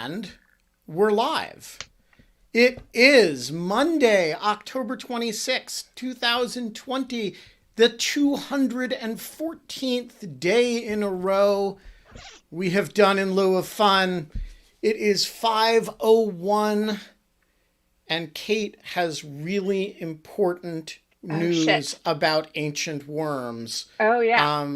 And we're live. It is Monday, October 26th, 2020, the 214th day in a row we have done in lieu of fun. It is 5:01, and Kate has really important news about ancient worms. Oh, yeah.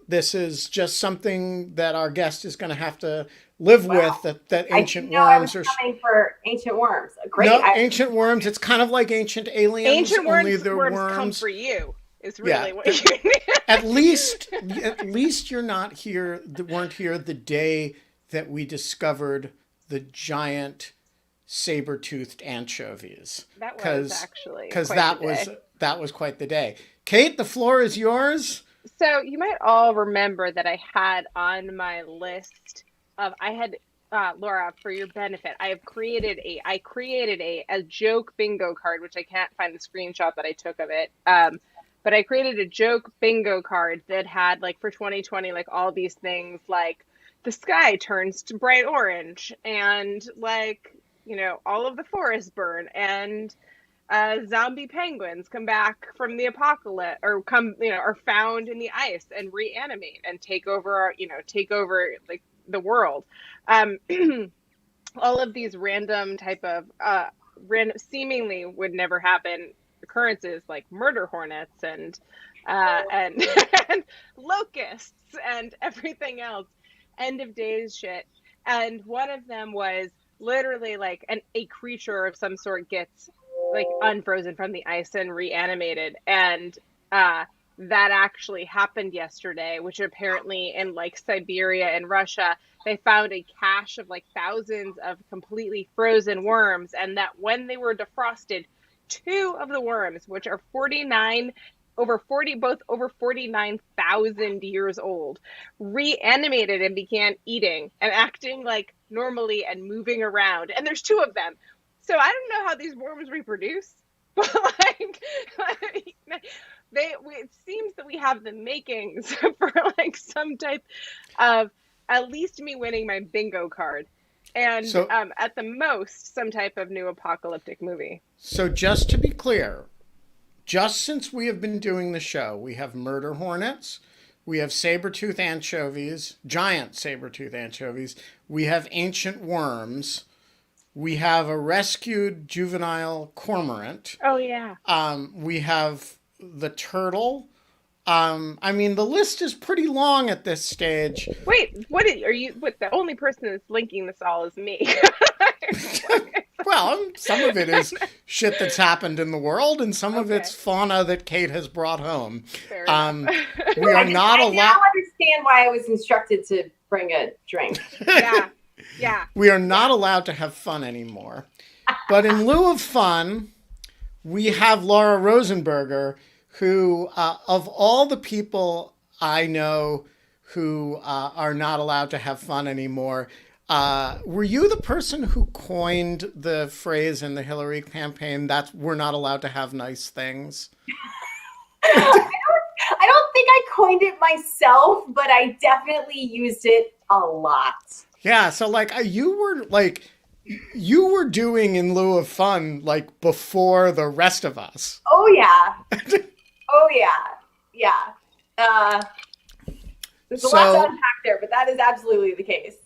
This is just something that our guest is going to have to live with, that ancient worms are coming for ancient worms. Great. No, ancient worms. It's kind of like ancient aliens. Ancient only worms, they're worms worms come for you. Is really what you at least you're not here. Weren't here the day that we discovered the giant saber-toothed anchovies. That was actually that was quite the day. Kate, the floor is yours. So you might all remember that I had on my list of Laura, for your benefit, I created a joke bingo card, which I can't find the screenshot that I took of it. But I created a joke bingo card that had, like, for 2020, like, all these things, like the sky turns to bright orange, and, like, you know, all of the forests burn, and zombie penguins come back from the apocalypse, or are found in the ice and reanimate and take over like the world. All of these random type of seemingly would never happen occurrences, like murder hornets and and locusts and everything else, end of days shit. And one of them was literally like a creature of some sort gets like unfrozen from the ice and reanimated, and that actually happened yesterday, which apparently in like Siberia and Russia, they found a cache of like thousands of completely frozen worms, and that when they were defrosted, two of the worms, which are over 49,000 years old, reanimated and began eating and acting like normally and moving around. And there's two of them. So I don't know how these worms reproduce, but it seems that we have the makings for like some type of at least me winning my bingo card. And at the most, some type of new apocalyptic movie. So just to be clear, just since we have been doing the show, we have murder hornets, we have saber-tooth anchovies, giant saber-tooth anchovies, we have ancient worms, we have a rescued juvenile cormorant. Oh, yeah. We have the turtle. I mean, the list is pretty long at this stage. Wait, the only person that's linking this all is me. Well, some of it is shit that's happened in the world, and some of it's fauna that Kate has brought home. Fair enough. We are not allowed. I now understand why I was instructed to bring a drink. Yeah. We are not allowed to have fun anymore. But in lieu of fun, we have Laura Rosenberger, who, of all the people I know who are not allowed to have fun anymore, were you the person who coined the phrase in the Hillary campaign, that we're not allowed to have nice things? I don't think I coined it myself, but I definitely used it a lot. Yeah, so like you were doing in lieu of fun like before the rest of us. Oh yeah. Oh yeah. There's a lot to unpack there, but that is absolutely the case.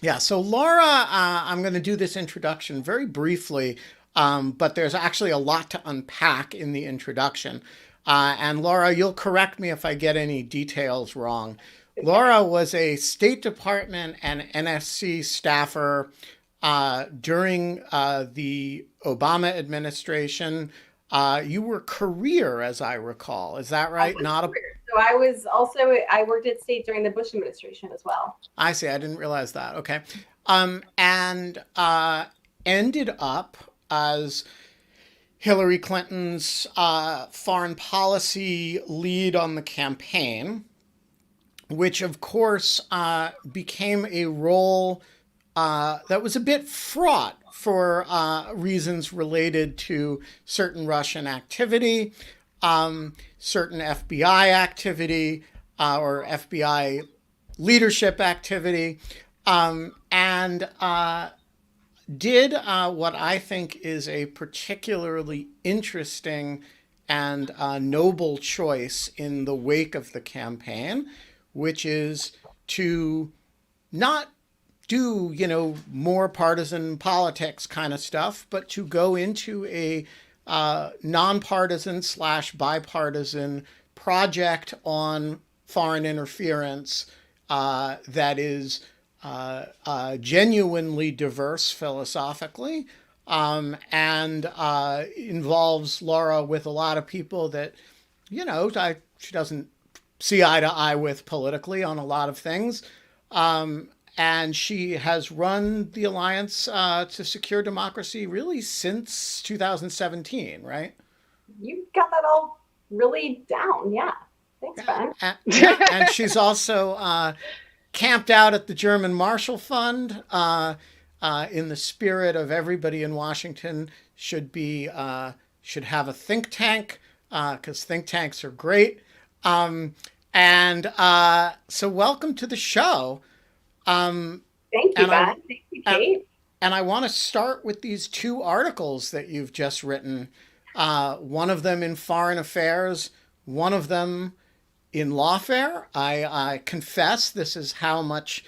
Yeah, so Laura, I'm going to do this introduction very briefly, but there's actually a lot to unpack in the introduction. And Laura, you'll correct me if I get any details wrong. Okay. Laura was a State Department and NSC staffer during the Obama administration. You were career, as I recall. Is that right? So I worked at State during the Bush administration as well. I see. I didn't realize that. Okay. And ended up as Hillary Clinton's foreign policy lead on the campaign, which of course became a role that was a bit fraught for reasons related to certain Russian activity, certain FBI activity, or FBI leadership activity. and did what I think is a particularly interesting and noble choice in the wake of the campaign, which is to not do, more partisan politics kind of stuff, but to go into a nonpartisan slash bipartisan project on foreign interference that is genuinely diverse philosophically, and involves Laura with a lot of people that, she doesn't see eye to eye with politically on a lot of things. And she has run the Alliance to Secure Democracy really since 2017, right? You got that all really down. Yeah. Thanks, Ben. And she's also camped out at the German Marshall Fund in the spirit of everybody in Washington should have a think tank, because think tanks are great. And so welcome to the show. Thank you, Ben. Thank you, Kate. And I want to start with these two articles that you've just written. One of them in Foreign Affairs, one of them in Lawfare. I confess this is how much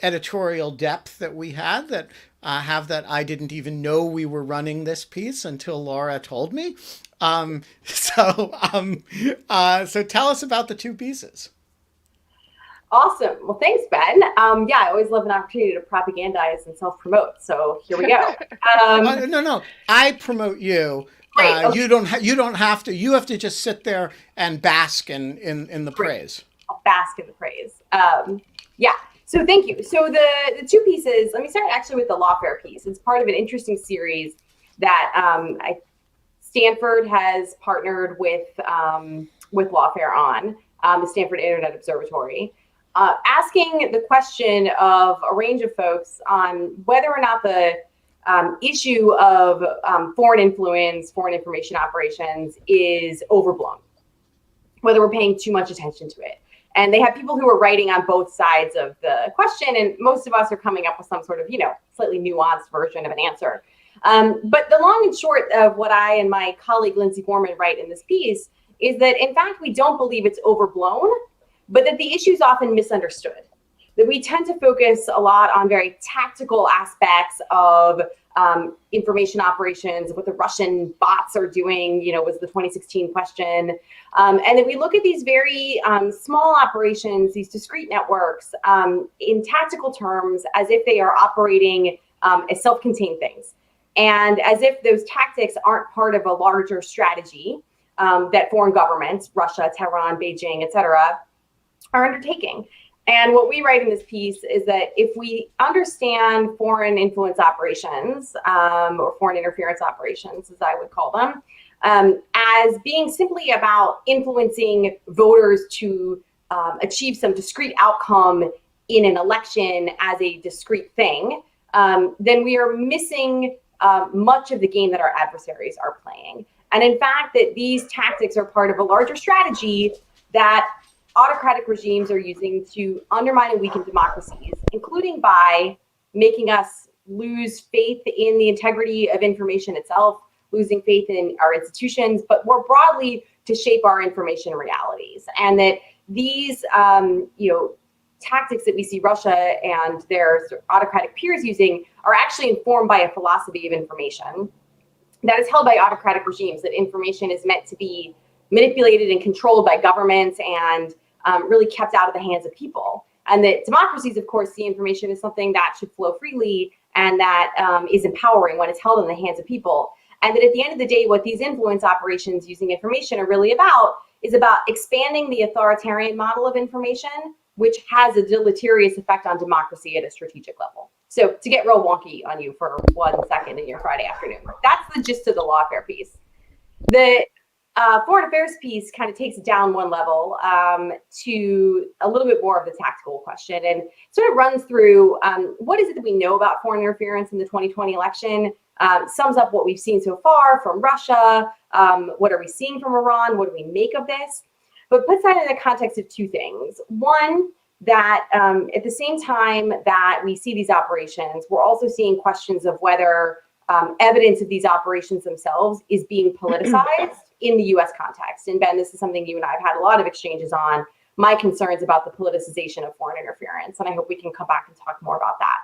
editorial depth that we had that I didn't even know we were running this piece until Laura told me. So tell us about the two pieces. Awesome. Well, thanks, Ben. Yeah, I always love an opportunity to propagandize and self-promote. So here we go. No. I promote you. Right, okay. You don't have to. You have to just sit there and bask in the praise. I'll bask in the praise. Yeah. So thank you. So the two pieces. Let me start actually with the Lawfare piece. It's part of an interesting series that Stanford has partnered with Lawfare on, the Stanford Internet Observatory. Asking the question of a range of folks on whether or not the issue of foreign influence, foreign information operations is overblown, whether we're paying too much attention to it. And they have people who are writing on both sides of the question, and most of us are coming up with some sort of, slightly nuanced version of an answer. But the long and short of what I and my colleague Lindsay Borman write in this piece is that, in fact, we don't believe it's overblown, but that the issue is often misunderstood. That we tend to focus a lot on very tactical aspects of information operations, what the Russian bots are doing, was the 2016 question. And then we look at these very small operations, these discrete networks, in tactical terms, as if they are operating as self-contained things. And as if those tactics aren't part of a larger strategy that foreign governments, Russia, Tehran, Beijing, et cetera, are undertaking. And what we write in this piece is that if we understand foreign influence operations, or foreign interference operations, as I would call them, as being simply about influencing voters to achieve some discrete outcome in an election as a discrete thing, then we are missing much of the game that our adversaries are playing. And in fact, that these tactics are part of a larger strategy that autocratic regimes are using to undermine and weaken democracies, including by making us lose faith in the integrity of information itself, losing faith in our institutions, but more broadly to shape our information realities. And that these, tactics that we see Russia and their autocratic peers using are actually informed by a philosophy of information that is held by autocratic regimes, that information is meant to be manipulated and controlled by governments and really kept out of the hands of people. And that democracies, of course, see information as something that should flow freely and that is empowering when it's held in the hands of people. And that at the end of the day, what these influence operations using information are really about is about expanding the authoritarian model of information, which has a deleterious effect on democracy at a strategic level. So to get real wonky on you for 1 second in your Friday afternoon, that's the gist of the lawfare piece. The foreign affairs piece kind of takes it down one level to a little bit more of the tactical question and sort of runs through what is it that we know about foreign interference in the 2020 election, sums up what we've seen so far from Russia, what are we seeing from Iran, what do we make of this, but puts that in the context of two things. One, that at the same time that we see these operations, we're also seeing questions of whether evidence of these operations themselves is being politicized in the US context. And Ben, this is something you and I have had a lot of exchanges on, my concerns about the politicization of foreign interference. And I hope we can come back and talk more about that.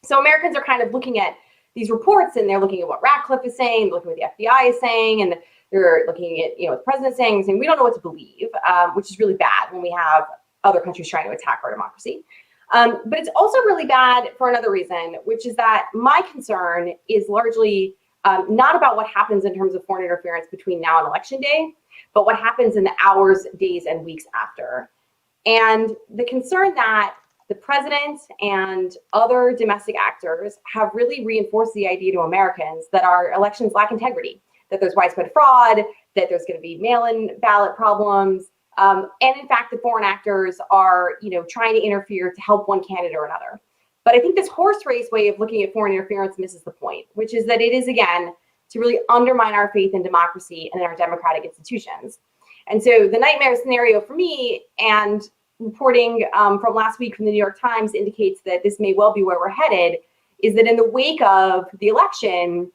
So Americans are kind of looking at these reports, and they're looking at what Ratcliffe is saying, looking at what the FBI is saying, and they're looking at what the president's saying, and saying we don't know what to believe, which is really bad when we have other countries trying to attack our democracy. But it's also really bad for another reason, which is that my concern is largely not about what happens in terms of foreign interference between now and election day, but what happens in the hours, days, and weeks after. And the concern that the president and other domestic actors have really reinforced the idea to Americans that our elections lack integrity, that there's widespread fraud, that there's going to be mail-in ballot problems. And in fact, the foreign actors are, trying to interfere to help one candidate or another. But I think this horse race way of looking at foreign interference misses the point, which is that it is, again, to really undermine our faith in democracy and in our democratic institutions. And so the nightmare scenario for me, and reporting from last week from the New York Times indicates that this may well be where we're headed, is that in the wake of the election,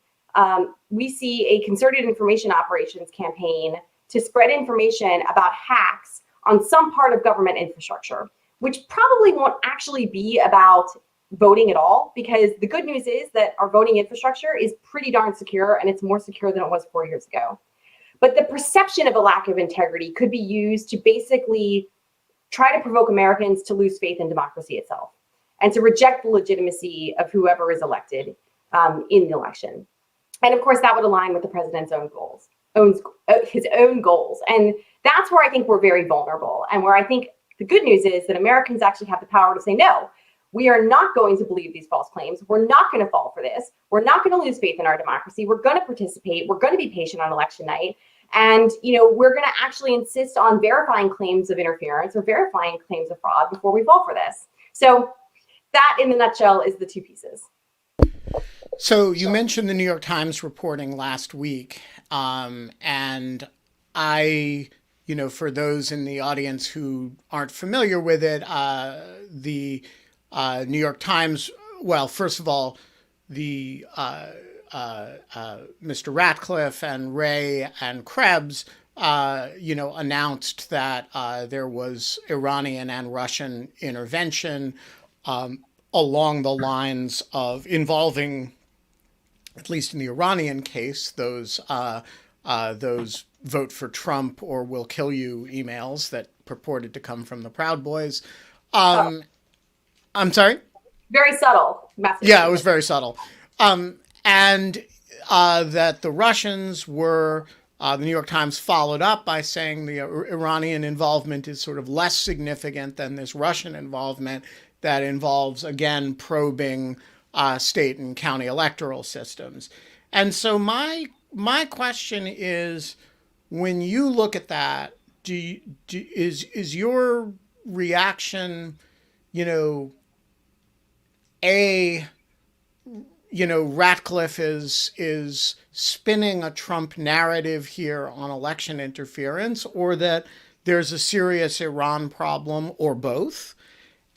we see a concerted information operations campaign to spread information about hacks on some part of government infrastructure, which probably won't actually be about voting at all, because the good news is that our voting infrastructure is pretty darn secure, and it's more secure than it was 4 years ago. But the perception of a lack of integrity could be used to basically try to provoke Americans to lose faith in democracy itself and to reject the legitimacy of whoever is elected in the election. And of course, that would align with the president's his own goals. And that's where I think we're very vulnerable, and where I think the good news is that Americans actually have the power to say, no, we are not going to believe these false claims. We're not going to fall for this. We're not going to lose faith in our democracy. We're going to participate. We're going to be patient on election night. And, we're going to actually insist on verifying claims of interference or verifying claims of fraud before we fall for this. So that, in a nutshell, is the two pieces. So you mentioned the New York Times reporting last week. And I, for those in the audience who aren't familiar with it, the New York Times, well, first of all, the Mr. Ratcliffe and Wray and Krebs, announced that there was Iranian and Russian intervention along the lines of involving, at least in the Iranian case, those vote for Trump or we'll kill you emails that purported to come from the Proud Boys. I'm sorry? Very subtle message. Yeah, it was very subtle. And that the Russians were, the New York Times followed up by saying the Iranian involvement is sort of less significant than this Russian involvement that involves, again, probing state and county electoral systems. And so my question is, when you look at that, is your reaction, Ratcliffe is spinning a Trump narrative here on election interference, or that there's a serious Iran problem, or both?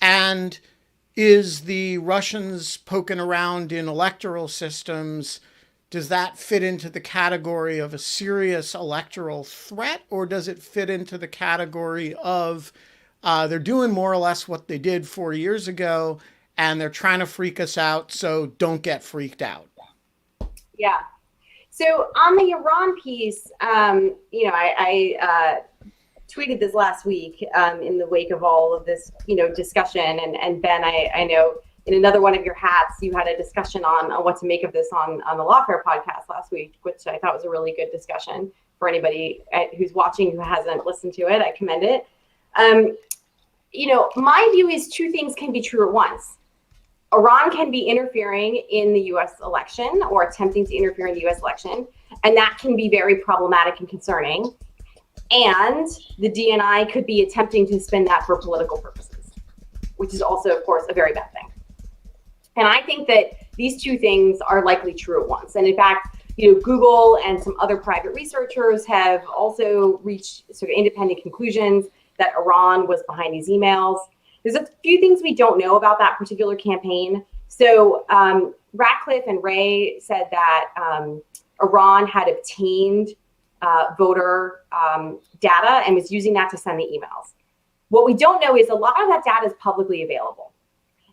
And is the Russians poking around in electoral systems, does that fit into the category of a serious electoral threat, or does it fit into the category of they're doing more or less what they did 4 years ago, and they're trying to freak us out, so don't get freaked out? Yeah. So on the Iran piece, I tweeted this last week in the wake of all of this, discussion. And Ben, I know in another one of your hats, you had a discussion on what to make of this on the Lawfare podcast last week, which I thought was a really good discussion for anybody who's watching who hasn't listened to it. I commend it. My view is two things can be true at once. Iran can be interfering in the U.S. election or attempting to interfere in the U.S. election, and that can be very problematic and concerning. And the DNI could be attempting to spin that for political purposes, which is also, of course, a very bad thing. And I think that these two things are likely true at once. And in fact, Google and some other private researchers have also reached sort of independent conclusions that Iran was behind these emails. There's a few things we don't know about that particular campaign. So Ratcliffe and Wray said that Iran had obtained voter data and was using that to send the emails. What we don't know is a lot of that data is publicly available.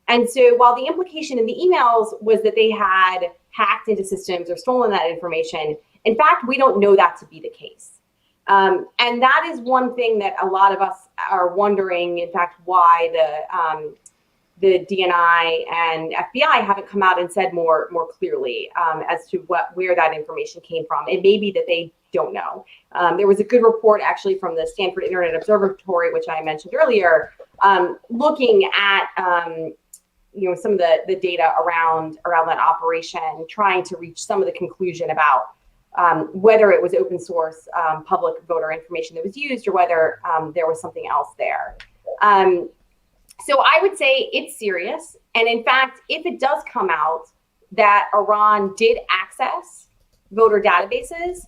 And so while the implication in the emails was that they had hacked into systems or stolen that information, in fact, we don't know that to be the case. And that is one thing that a lot of us are wondering, in fact, why the DNI and FBI haven't come out and said more clearly as to where that information came from. It may be that they don't know. There was a good report actually from the Stanford Internet Observatory, which I mentioned earlier, looking at some of the data around that operation, trying to reach some of the conclusion about whether it was open source public voter information that was used or whether there was something else there. So I would say it's serious. And in fact, if it does come out that Iran did access voter databases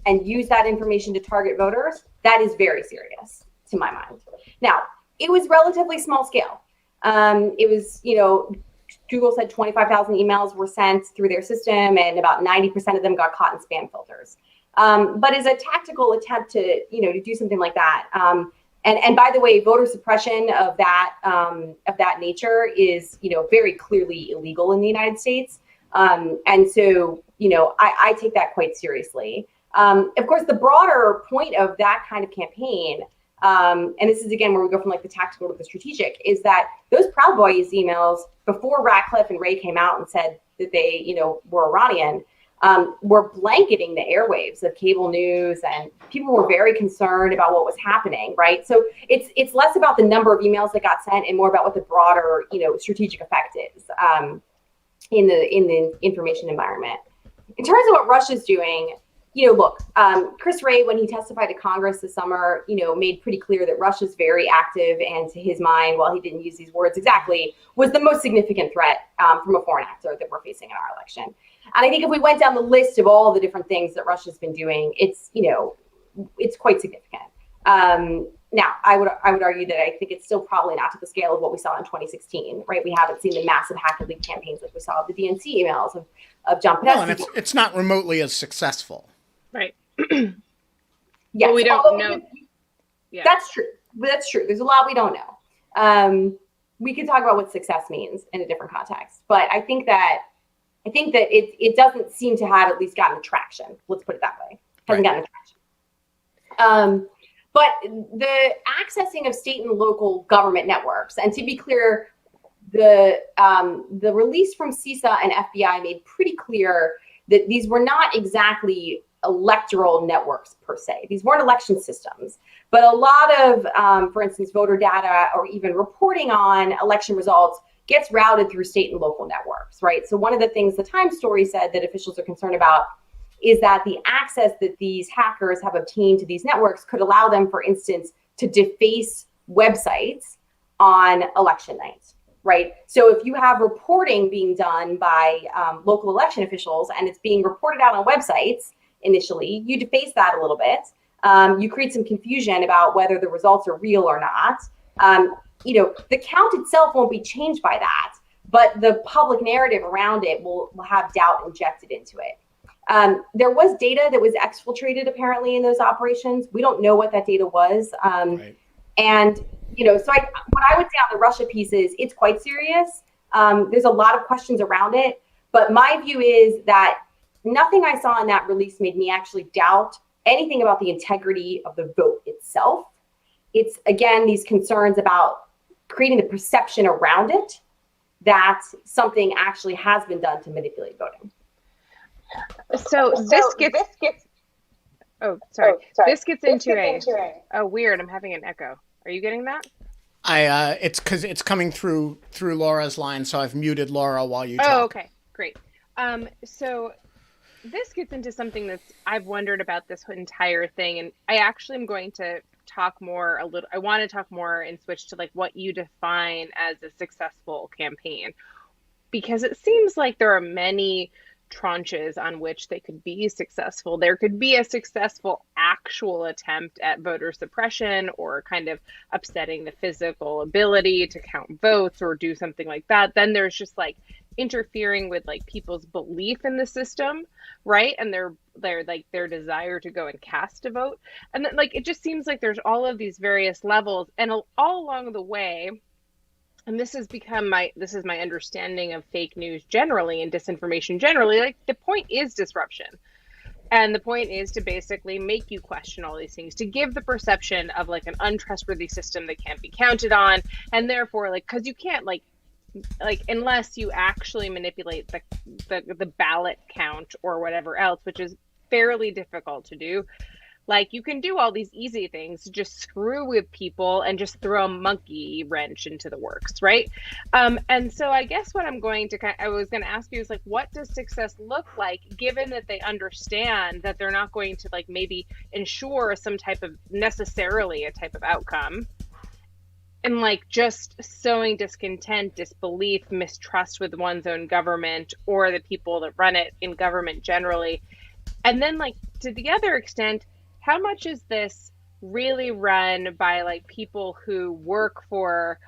and use that information to target voters, that is very serious to my mind. Now, it was relatively small scale. It was, Google said 25,000 emails were sent through their system and about 90% of them got caught in spam filters. But as a tactical attempt to do something like that, and by the way, voter suppression of that nature is, very clearly illegal in the United States. And so, I take that quite seriously. Of course, the broader point of that kind of campaign, and this is again where we go from like the tactical to the strategic, is that those Proud Boys emails before Ratcliffe and Wray came out and said that they, were Iranian, were blanketing the airwaves of cable news, and people were very concerned about what was happening, right? So it's less about the number of emails that got sent and more about what the broader, strategic effect is in the information environment. In terms of what Russia's doing, look, Chris Wray, when he testified to Congress this summer, made pretty clear that Russia's very active, and to his mind, while he didn't use these words exactly, was the most significant threat from a foreign actor that we're facing in our election. And I think if we went down the list of all the different things that Russia's been doing, it's quite significant. Now, I would argue that I think it's still probably not to the scale of what we saw in 2016, right? We haven't seen the massive hack and leak campaigns like we saw with the DNC emails of John Podesta. No, and it's not remotely as successful. Right. Yes, well, we don't know. Yeah. That's true. That's true. There's a lot we don't know. We could talk about what success means in a different context, but I think that it doesn't seem to have at least gotten traction. Let's put it that way. Hasn't gotten traction. But the accessing of state and local government networks, and to be clear, the release from CISA and FBI made pretty clear that these were not exactly electoral networks per se. These weren't election systems, but a lot of, for instance, voter data or even reporting on election results gets routed through state and local networks, right? So one of the things the Times story said that officials are concerned about is that the access that these hackers have obtained to these networks could allow them, for instance, to deface websites on election night, right? So if you have reporting being done by local election officials and it's being reported out on websites initially, you deface that a little bit. You create some confusion about whether the results are real or not. The count itself won't be changed by that, but the public narrative around it will have doubt injected into it. There was data that was exfiltrated apparently in those operations. We don't know what that data was. Right. And, so what I would say on the Russia piece is it's quite serious. There's a lot of questions around it, but my view is that nothing I saw in that release made me actually doubt anything about the integrity of the vote itself. It's, again, these concerns about creating the perception around it that something actually has been done to manipulate voting. So this gets into oh, weird, I'm having an echo. Are you getting that? It's because it's coming through Laura's line, so I've muted Laura while you talk. Oh, okay, great. So this gets into something I've wondered about this entire thing, and I actually am going to talk more I want to talk more and switch to like what you define as a successful campaign, because it seems like there are many tranches on which they could be successful. There could be a successful actual attempt at voter suppression or kind of upsetting the physical ability to count votes or do something like that. Then there's just like interfering with like people's belief in the system, right? And their desire to go and cast a vote. And then like it just seems like there's all of these various levels, and all along the way, and this is my understanding of fake news generally and disinformation generally, like the point is disruption. And the point is to basically make you question all these things, to give the perception of like an untrustworthy system that can't be counted on. And therefore, like, because you can't like unless you actually manipulate the ballot count or whatever else, which is fairly difficult to do. Like you can do all these easy things, just screw with people and just throw a monkey wrench into the works, right? And so I guess what I was going to ask you is like, what does success look like, given that they understand that they're not going to like maybe ensure some type of necessarily a type of outcome, and like just sowing discontent, disbelief, mistrust with one's own government or the people that run it in government generally. And then like to the other extent, how much is this really run by like people who work for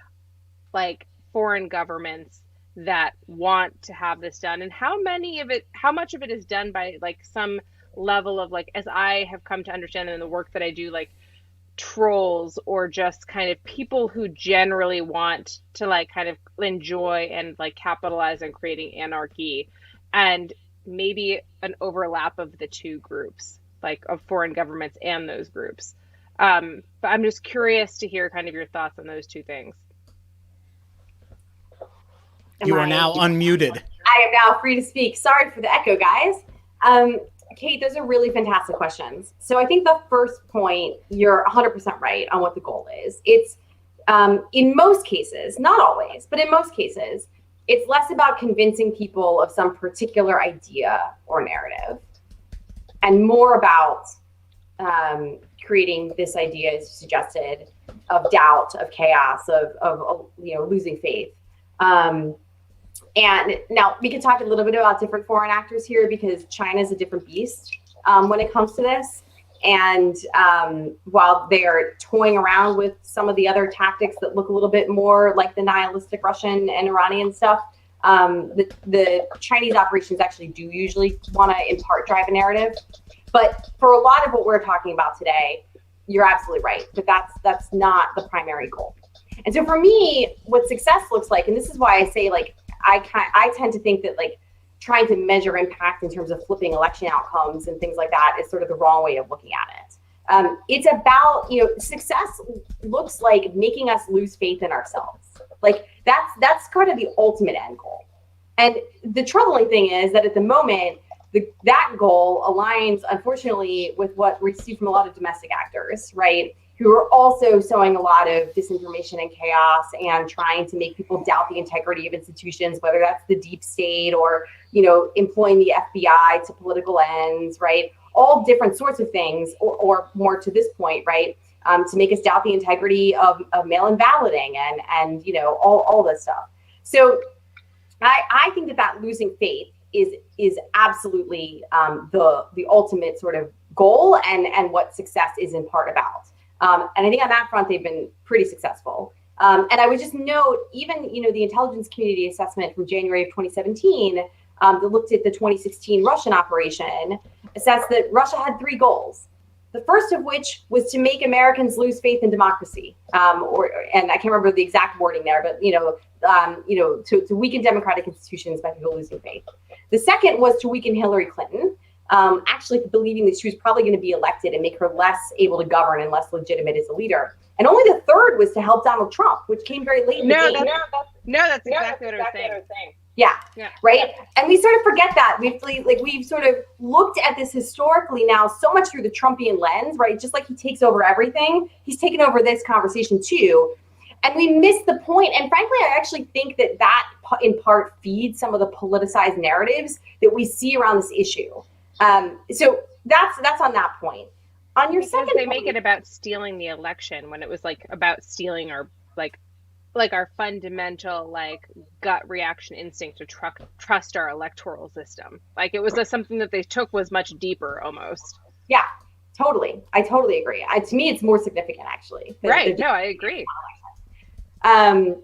like foreign governments that want to have this done, and how much of it is done by like some level of like, as I have come to understand in the work that I do, like trolls or just kind of people who generally want to like kind of enjoy and like capitalize on creating anarchy, and maybe an overlap of the two groups, like of foreign governments and those groups. But I'm just curious to hear kind of your thoughts on those two things. You are now unmuted. I am now free to speak. Sorry for the echo, guys. Kate, those are really fantastic questions. So I think the first point, you're 100% right on what the goal is. It's in most cases, not always, but in most cases, it's less about convincing people of some particular idea or narrative, and more about creating this idea, as you suggested, of doubt, of chaos, of losing faith. And now we can talk a little bit about different foreign actors here, because China is a different beast when it comes to this. And while they're toying around with some of the other tactics that look a little bit more like the nihilistic Russian and Iranian stuff, the Chinese operations actually do usually want to in part drive a narrative. But for a lot of what we're talking about today, you're absolutely right. But that's not the primary goal. And so for me, what success looks like, and this is why I say like, I tend to think that like trying to measure impact in terms of flipping election outcomes and things like that is sort of the wrong way of looking at it. It's about, success looks like making us lose faith in ourselves. Like that's kind of the ultimate end goal. And the troubling thing is that at the moment, that goal aligns, unfortunately, with what we see from a lot of domestic actors, right? Who are also sowing a lot of disinformation and chaos and trying to make people doubt the integrity of institutions, whether that's the deep state or, employing the FBI to political ends, right? All different sorts of things, or more to this point, right? To make us doubt the integrity of mail-in balloting and all this stuff. So I think that losing faith is absolutely the ultimate sort of goal and what success is in part about. And I think on that front, they've been pretty successful. And I would just note, even, the intelligence community assessment from January of 2017 that looked at the 2016 Russian operation assessed that Russia had 3 goals. The first of which was to make Americans lose faith in democracy, and I can't remember the exact wording there, but to weaken democratic institutions by people losing faith. The second was to weaken Hillary Clinton, actually believing that she was probably going to be elected and make her less able to govern and less legitimate as a leader. And only the third was to help Donald Trump, which came very late in the game. That's exactly what I was saying. Yeah, right. And we sort of forget that we've sort of looked at this historically now so much through the Trumpian lens, right? Just like he takes over everything, he's taken over this conversation too. And we miss the point. And frankly, I actually think that in part feeds some of the politicized narratives that we see around this issue. So that's on that point. On your second they point, make it about stealing the election when it was like about stealing our like like our fundamental like gut reaction instinct to trust our electoral system. Like it was something that they took was much deeper almost. Yeah, totally. I totally agree. To me, it's more significant actually. Right. No, I agree. On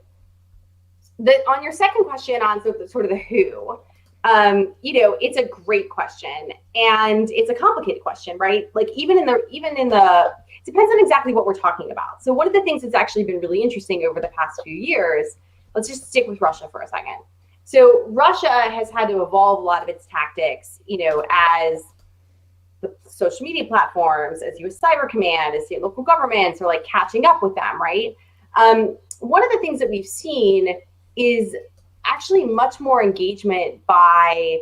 your second question on sort of the who, it's a great question, and it's a complicated question, right? Like even in the it depends on exactly what we're talking about. So one of the things that's actually been really interesting over the past few years, let's just stick with Russia for a second. So Russia has had to evolve a lot of its tactics, as the social media platforms, as U.S. Cyber Command, as state and local governments are like catching up with them, right? One of the things that we've seen is actually much more engagement by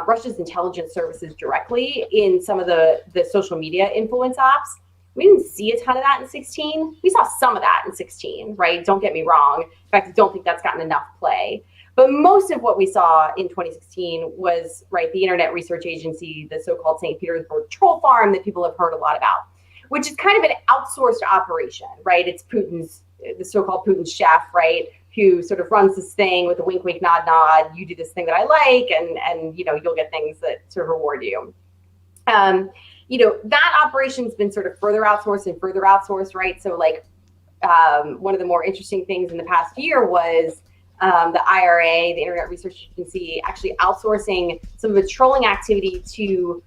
Russia's intelligence services directly in some of the social media influence apps. We didn't see a ton of that in 2016. We saw some of that in 2016, right? Don't get me wrong. In fact, I don't think that's gotten enough play. But most of what we saw in 2016 was, right, the Internet Research Agency, the so-called St. Petersburg troll farm that people have heard a lot about, which is kind of an outsourced operation, right? It's the so-called Putin's chef, right, who sort of runs this thing with a wink, wink, nod, nod. You do this thing that I like, and you'll get things that sort of reward you. That operation's been sort of further outsourced, right? So like one of the more interesting things in the past year was the IRA, the Internet Research Agency, actually outsourcing some of its trolling activity to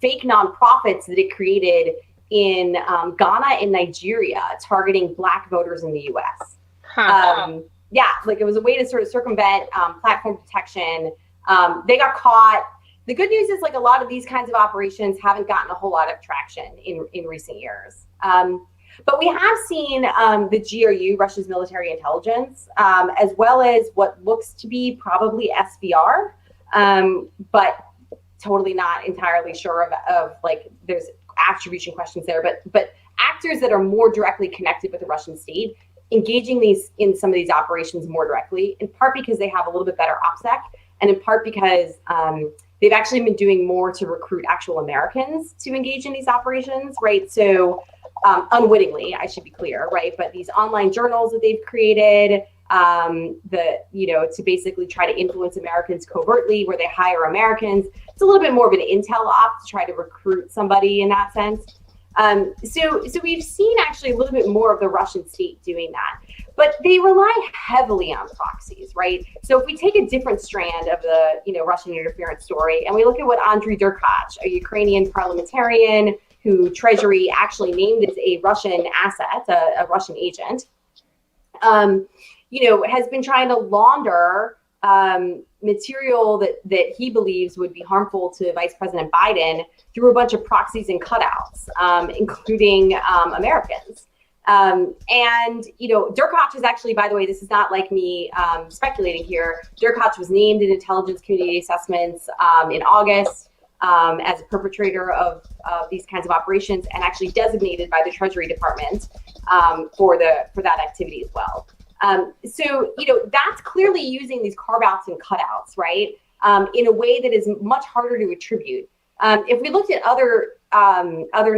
fake nonprofits that it created in Ghana and Nigeria, targeting Black voters in the U.S. Like it was a way to sort of circumvent platform protection. They got caught. The good news is like a lot of these kinds of operations haven't gotten a whole lot of traction in recent years. But we have seen the GRU, Russia's military intelligence, as well as what looks to be probably SVR, but totally not entirely sure of like there's attribution questions there, but actors that are more directly connected with the Russian state engaging in some of these operations more directly, in part because they have a little bit better OPSEC, and in part because they've actually been doing more to recruit actual Americans to engage in these operations, right? So unwittingly, I should be clear, right? But these online journals that they've created, to basically try to influence Americans covertly, where they hire Americans. It's a little bit more of an intel op to try to recruit somebody in that sense. So we've seen actually a little bit more of the Russian state doing that, but they rely heavily on proxies, right? So if we take a different strand of the, Russian interference story, and we look at what Andriy Derkach, a Ukrainian parliamentarian who Treasury actually named as a Russian asset, a Russian agent, has been trying to launder material that he believes would be harmful to Vice President Biden through a bunch of proxies and cutouts, including Americans. Derkach is actually, by the way, this is not like me speculating here. Derkach was named in intelligence community assessments in August as a perpetrator of these kinds of operations, and actually designated by the Treasury Department for that activity as well. That's clearly using these carve-outs and cutouts, right, in a way that is much harder to attribute. If we looked at other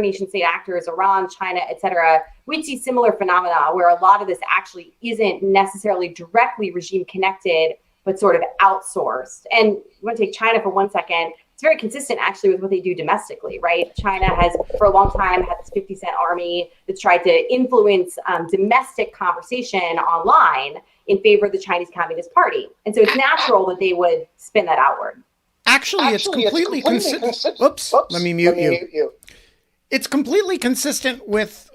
nation-state actors, Iran, China, et cetera, we'd see similar phenomena where a lot of this actually isn't necessarily directly regime-connected, but sort of outsourced. And I'm going to take China for 1 second. It's very consistent actually with what they do domestically, right? China has for a long time had this 50-cent army that's tried to influence domestic conversation online in favor of the Chinese Communist Party. And so it's natural that they would spin that outward. Actually, it's completely consistent. Oops, let me mute you. It's completely consistent with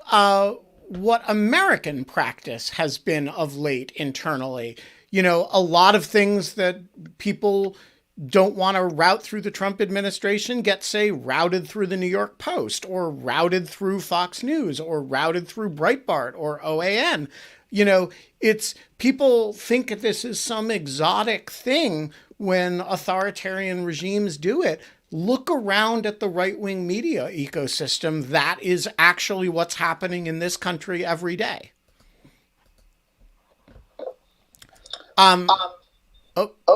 what American practice has been of late internally. A lot of things that people don't want to route through the Trump administration get, say, routed through the New York Post, or routed through Fox News, or routed through Breitbart or OAN. It's people think this is some exotic thing when authoritarian regimes do it. Look around at the right-wing media ecosystem. That is actually what's happening in this country every day.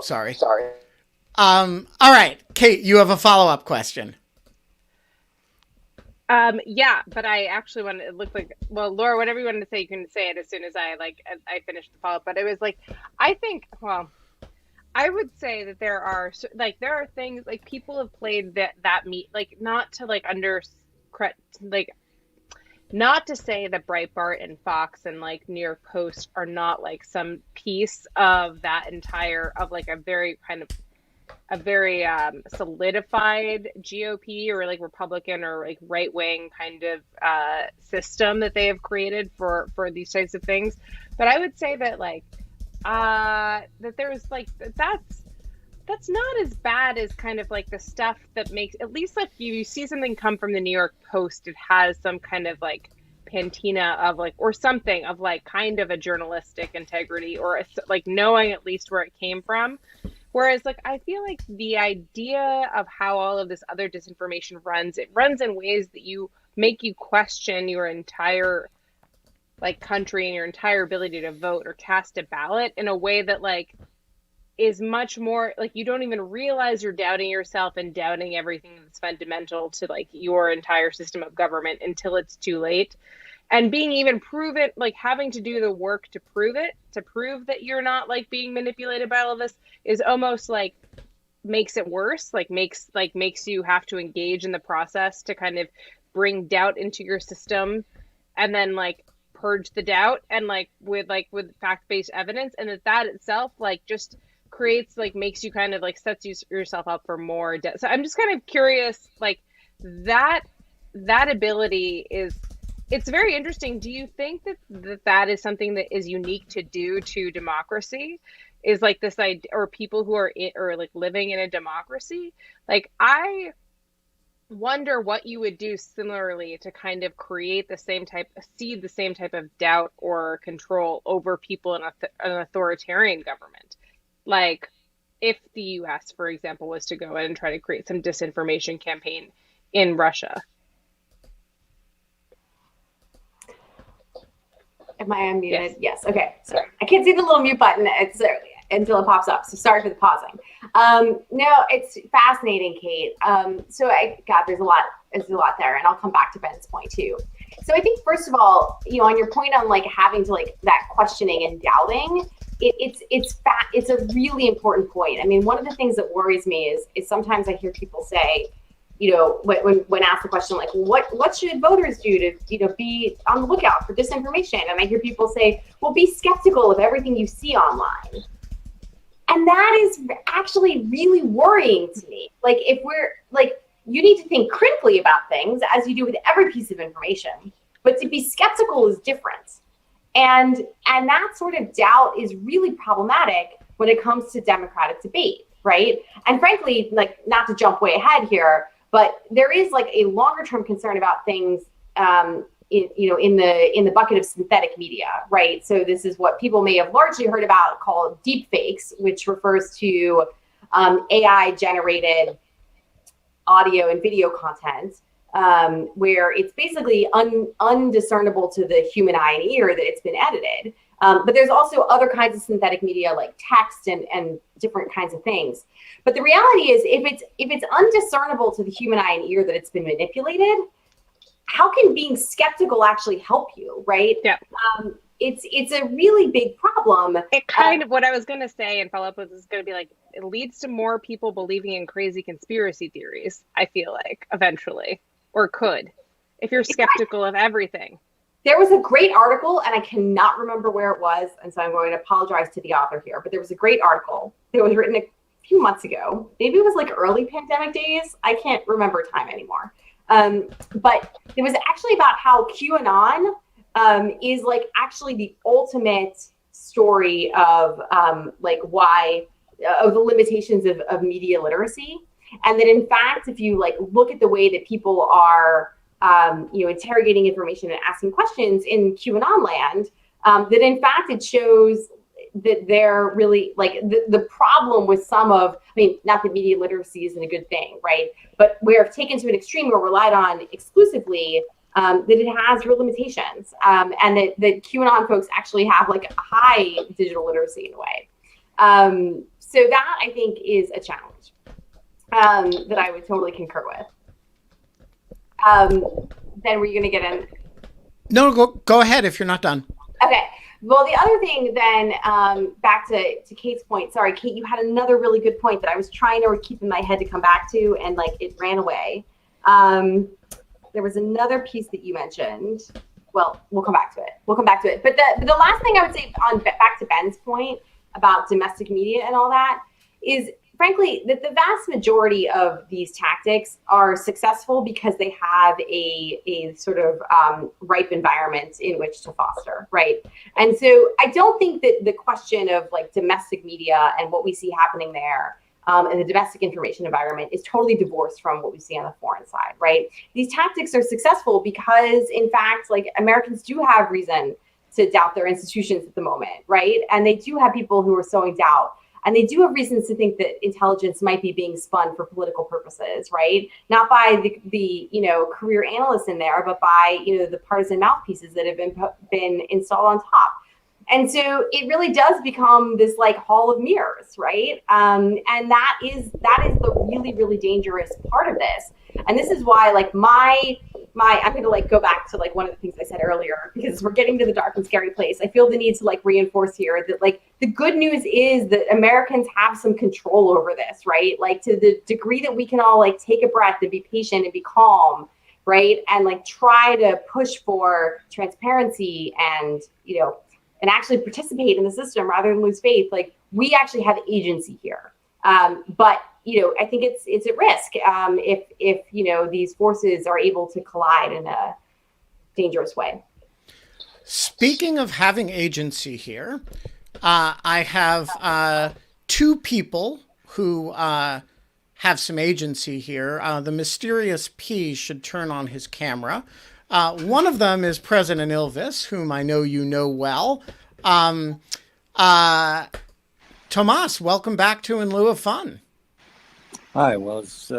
Sorry. All right, Kate, you have a follow-up question. Yeah, but I actually wanted, it looked like, well, Laura, whatever you wanted to say, you can say it as soon as I finished the follow-up. But it was like, I think, well, I would say that there are things like people have played that meet, like not to like like not to say that Breitbart and Fox and like New York Post are not like some piece of that entire of like a very solidified GOP or like Republican or like right wing kind of system that they have created for these types of things. But I would say that like that there's like that's not as bad as kind of like the stuff that makes, at least like you see something come from the New York Post, it has some kind of like patina of like or something of like kind of a journalistic integrity or like knowing at least where it came from. Whereas, like, I feel like the idea of how all of this other disinformation runs, it runs in ways that make you question your entire like country and your entire ability to vote or cast a ballot in a way that like is much more like you don't even realize you're doubting yourself and doubting everything that's fundamental to like your entire system of government until it's too late. And being even proven, like having to do the work to prove that you're not like being manipulated by all of this is almost like makes it worse, like makes you have to engage in the process to kind of bring doubt into your system and then like purge the doubt and like with fact-based evidence, and that itself like just creates like makes you kind of like sets yourself up for more so I'm just kind of curious, like that ability is, it's very interesting. Do you think that is something that is unique to democracy? Is like this idea, or people who are or like living in a democracy? Like I wonder what you would do similarly to kind of create the same type of doubt or control over people in an authoritarian government. Like if the US, for example, was to go in and try to create some disinformation campaign in Russia. Am I unmuted? Yes. Okay. Sorry. I can't see the little mute button until it pops up. So sorry for the pausing. No, it's fascinating, Kate. There's a lot there, and I'll come back to Ben's point too. So I think first of all, on your point on like having to like that questioning and doubting, it's a really important point. I mean, one of the things that worries me is sometimes I hear people say, when asked the question like, what should voters do to, be on the lookout for disinformation? And I hear people say, well, be skeptical of everything you see online. And that is actually really worrying to me. Like, if we're like, you need to think critically about things as you do with every piece of information, but to be skeptical is different. And that sort of doubt is really problematic when it comes to democratic debate, right? And frankly, like, not to jump way ahead here, but there is like a longer term concern about things in the bucket of synthetic media, right? So this is what people may have largely heard about called deep fakes, which refers to AI generated audio and video content, where it's basically undiscernible to the human eye and ear that it's been edited. But there's also other kinds of synthetic media like text and different kinds of things. But the reality is, if it's undiscernible to the human eye and ear that it's been manipulated, how can being skeptical actually help you, right? Yeah. It's a really big problem. It kind of, what I was going to say and follow up with is going to be like, it leads to more people believing in crazy conspiracy theories, I feel like, eventually, or could, if you're skeptical of everything. There was a great article, and I cannot remember where it was, and so I'm going to apologize to the author here, but there was a great article that was written a few months ago. Maybe it was like early pandemic days. I can't remember time anymore. But it was actually about how QAnon is like actually the ultimate story of like why of the limitations of media literacy, and that in fact, if you like look at the way that people are interrogating information and asking questions in QAnon land, that in fact it shows that they're really like the problem with some of, I mean, not that media literacy isn't a good thing, right? But where it's taken to an extreme or relied on exclusively, that it has real limitations, and that QAnon folks actually have like a high digital literacy in a way. So that I think is a challenge that I would totally concur with. Ben, were you going to get in? No, go ahead if you're not done. Okay. Well, the other thing then, back to Kate's point. Sorry, Kate, you had another really good point that I was trying to keep in my head to come back to, and like it ran away. There was another piece that you mentioned. Well, we'll come back to it. But the last thing I would say on back to Ben's point about domestic media and all that is, frankly, that the vast majority of these tactics are successful because they have a sort of ripe environment in which to foster, right? And so I don't think that the question of like domestic media and what we see happening there and the domestic information environment is totally divorced from what we see on the foreign side, right? These tactics are successful because, in fact, like Americans do have reason to doubt their institutions at the moment, right? And they do have people who are sowing doubt. And they do have reasons to think that intelligence might be being spun for political purposes, right? Not by the career analysts in there, but by the partisan mouthpieces that have been installed on top. And so it really does become this like hall of mirrors, right? And that is the really, really dangerous part of this. And this is why like I'm going to like go back to like one of the things I said earlier, because we're getting to the dark and scary place. I feel the need to like reinforce here that like the good news is that Americans have some control over this, right? Like to the degree that we can all like take a breath and be patient and be calm, right? And like try to push for transparency and, and actually participate in the system rather than lose faith. Like we actually have agency here. But I think it's at risk if these forces are able to collide in a dangerous way. Speaking of having agency here, I have two people who have some agency here. The mysterious P should turn on his camera. One of them is President Ilves, whom I know you know well. Tomas, welcome back to In Lieu of Fun. Hi, well, it's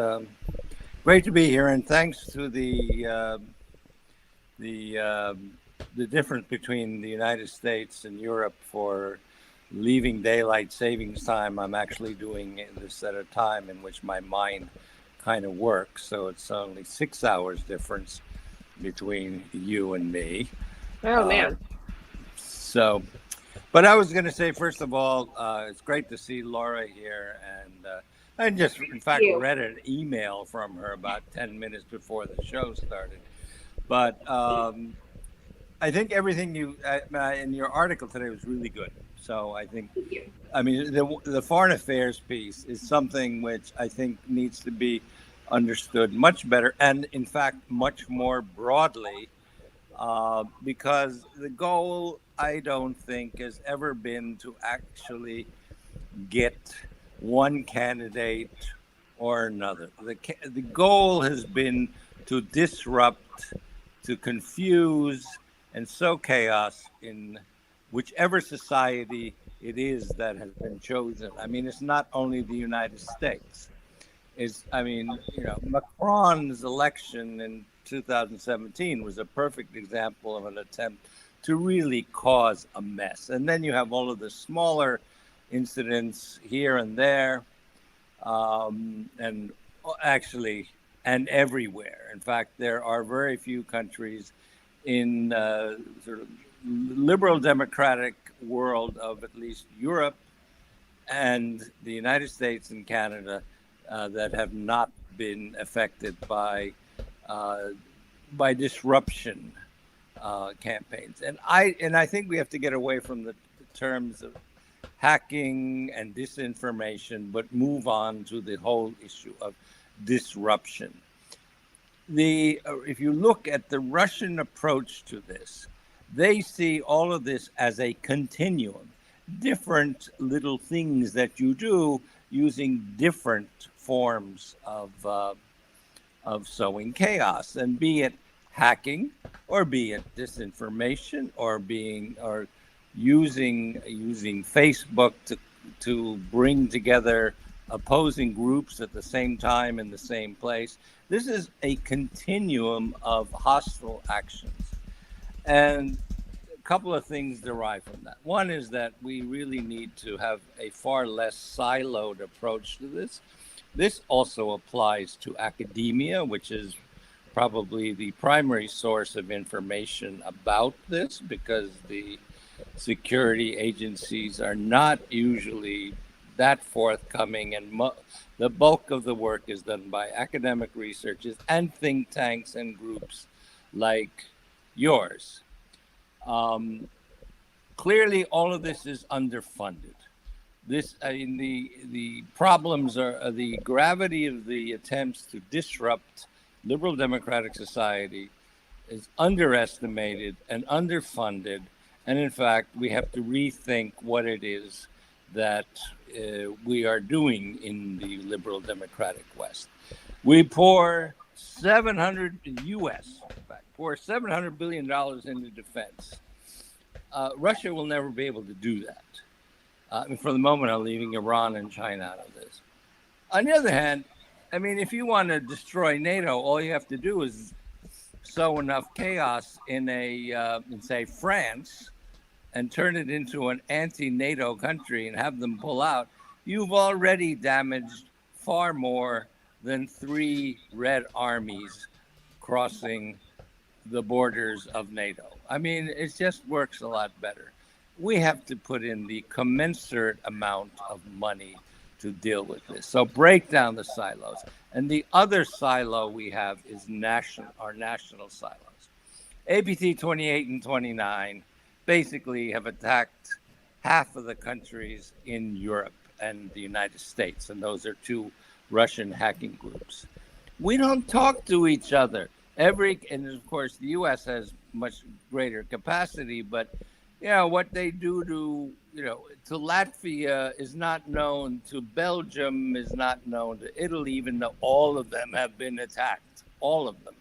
great to be here, and thanks to the difference between the United States and Europe for leaving daylight savings time. I'm actually doing this at a time in which my mind kind of works, so it's only 6 hours difference between you and me. Oh man. But I was going to say, first of all, it's great to see Laura here, and I just, in fact, read an email from her about 10 minutes before the show started. But I think everything you in your article today was really good. So I think, the foreign affairs piece is something which I think needs to be understood much better, and in fact, much more broadly, because the goal, I don't think, has ever been to actually get one candidate or another. The goal has been to disrupt, to confuse, and sow chaos in whichever society it is that has been chosen. I mean, it's not only the United States. Macron's election in 2017 was a perfect example of an attempt to really cause a mess. And then you have all of the smaller incidents here and there, and everywhere. In fact, there are very few countries in sort of liberal democratic world of at least Europe and the United States and Canada that have not been affected by disruption campaigns. And I think we have to get away from the terms of hacking and disinformation, but move on to the whole issue of disruption. If you look at the Russian approach to this, they see all of this as a continuum, different little things that you do using different forms of sowing chaos, and be it hacking, or be it disinformation, or using Facebook to bring together opposing groups at the same time in the same place. This is a continuum of hostile actions. And a couple of things derive from that. One is that we really need to have a far less siloed approach to this. This also applies to academia, which is probably the primary source of information about this, because the security agencies are not usually that forthcoming, and the bulk of the work is done by academic researchers and think tanks and groups like yours. Clearly, all of this is underfunded. The problems are the gravity of the attempts to disrupt liberal democratic society is underestimated and underfunded. And in fact, we have to rethink what it is that we are doing in the liberal democratic West. We pour $700 billion into defense. Russia will never be able to do that. For the moment, I'm leaving Iran and China out of this. On the other hand, if you want to destroy NATO, all you have to do is sow enough chaos in say, France, and turn it into an anti-NATO country and have them pull out. You've already damaged far more than 3 red armies crossing the borders of NATO. It just works a lot better. We have to put in the commensurate amount of money to deal with this. So break down the silos. And the other silo we have is our national silos. APT 28 and 29 basically have attacked half of the countries in Europe and the United States, and those are 2 Russian hacking groups. We don't talk to each other. And of course, the U.S. has much greater capacity, but what they do to Latvia is not known, to Belgium is not known, to Italy, even though all of them have been attacked, all of them.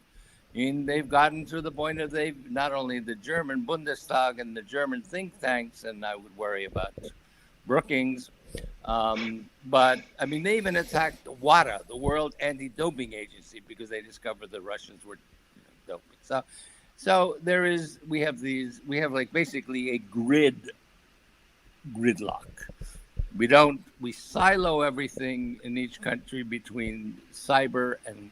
They've gotten to the point of not only the German Bundestag and the German think tanks, and I would worry about Brookings, but they even attacked WADA, the World Anti-Doping Agency, because they discovered the Russians were doping. So we have basically a gridlock. We silo everything in each country between cyber and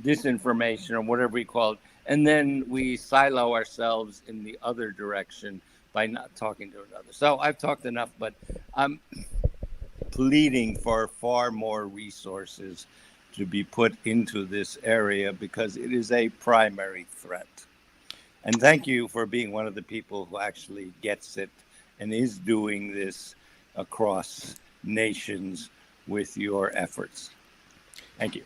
disinformation, or whatever we call it, and then we silo ourselves in the other direction by not talking to another. So I've talked enough, but I'm pleading for far more resources to be put into this area, because it is a primary threat. And thank you for being one of the people who actually gets it and is doing this across nations with your efforts. Thank you.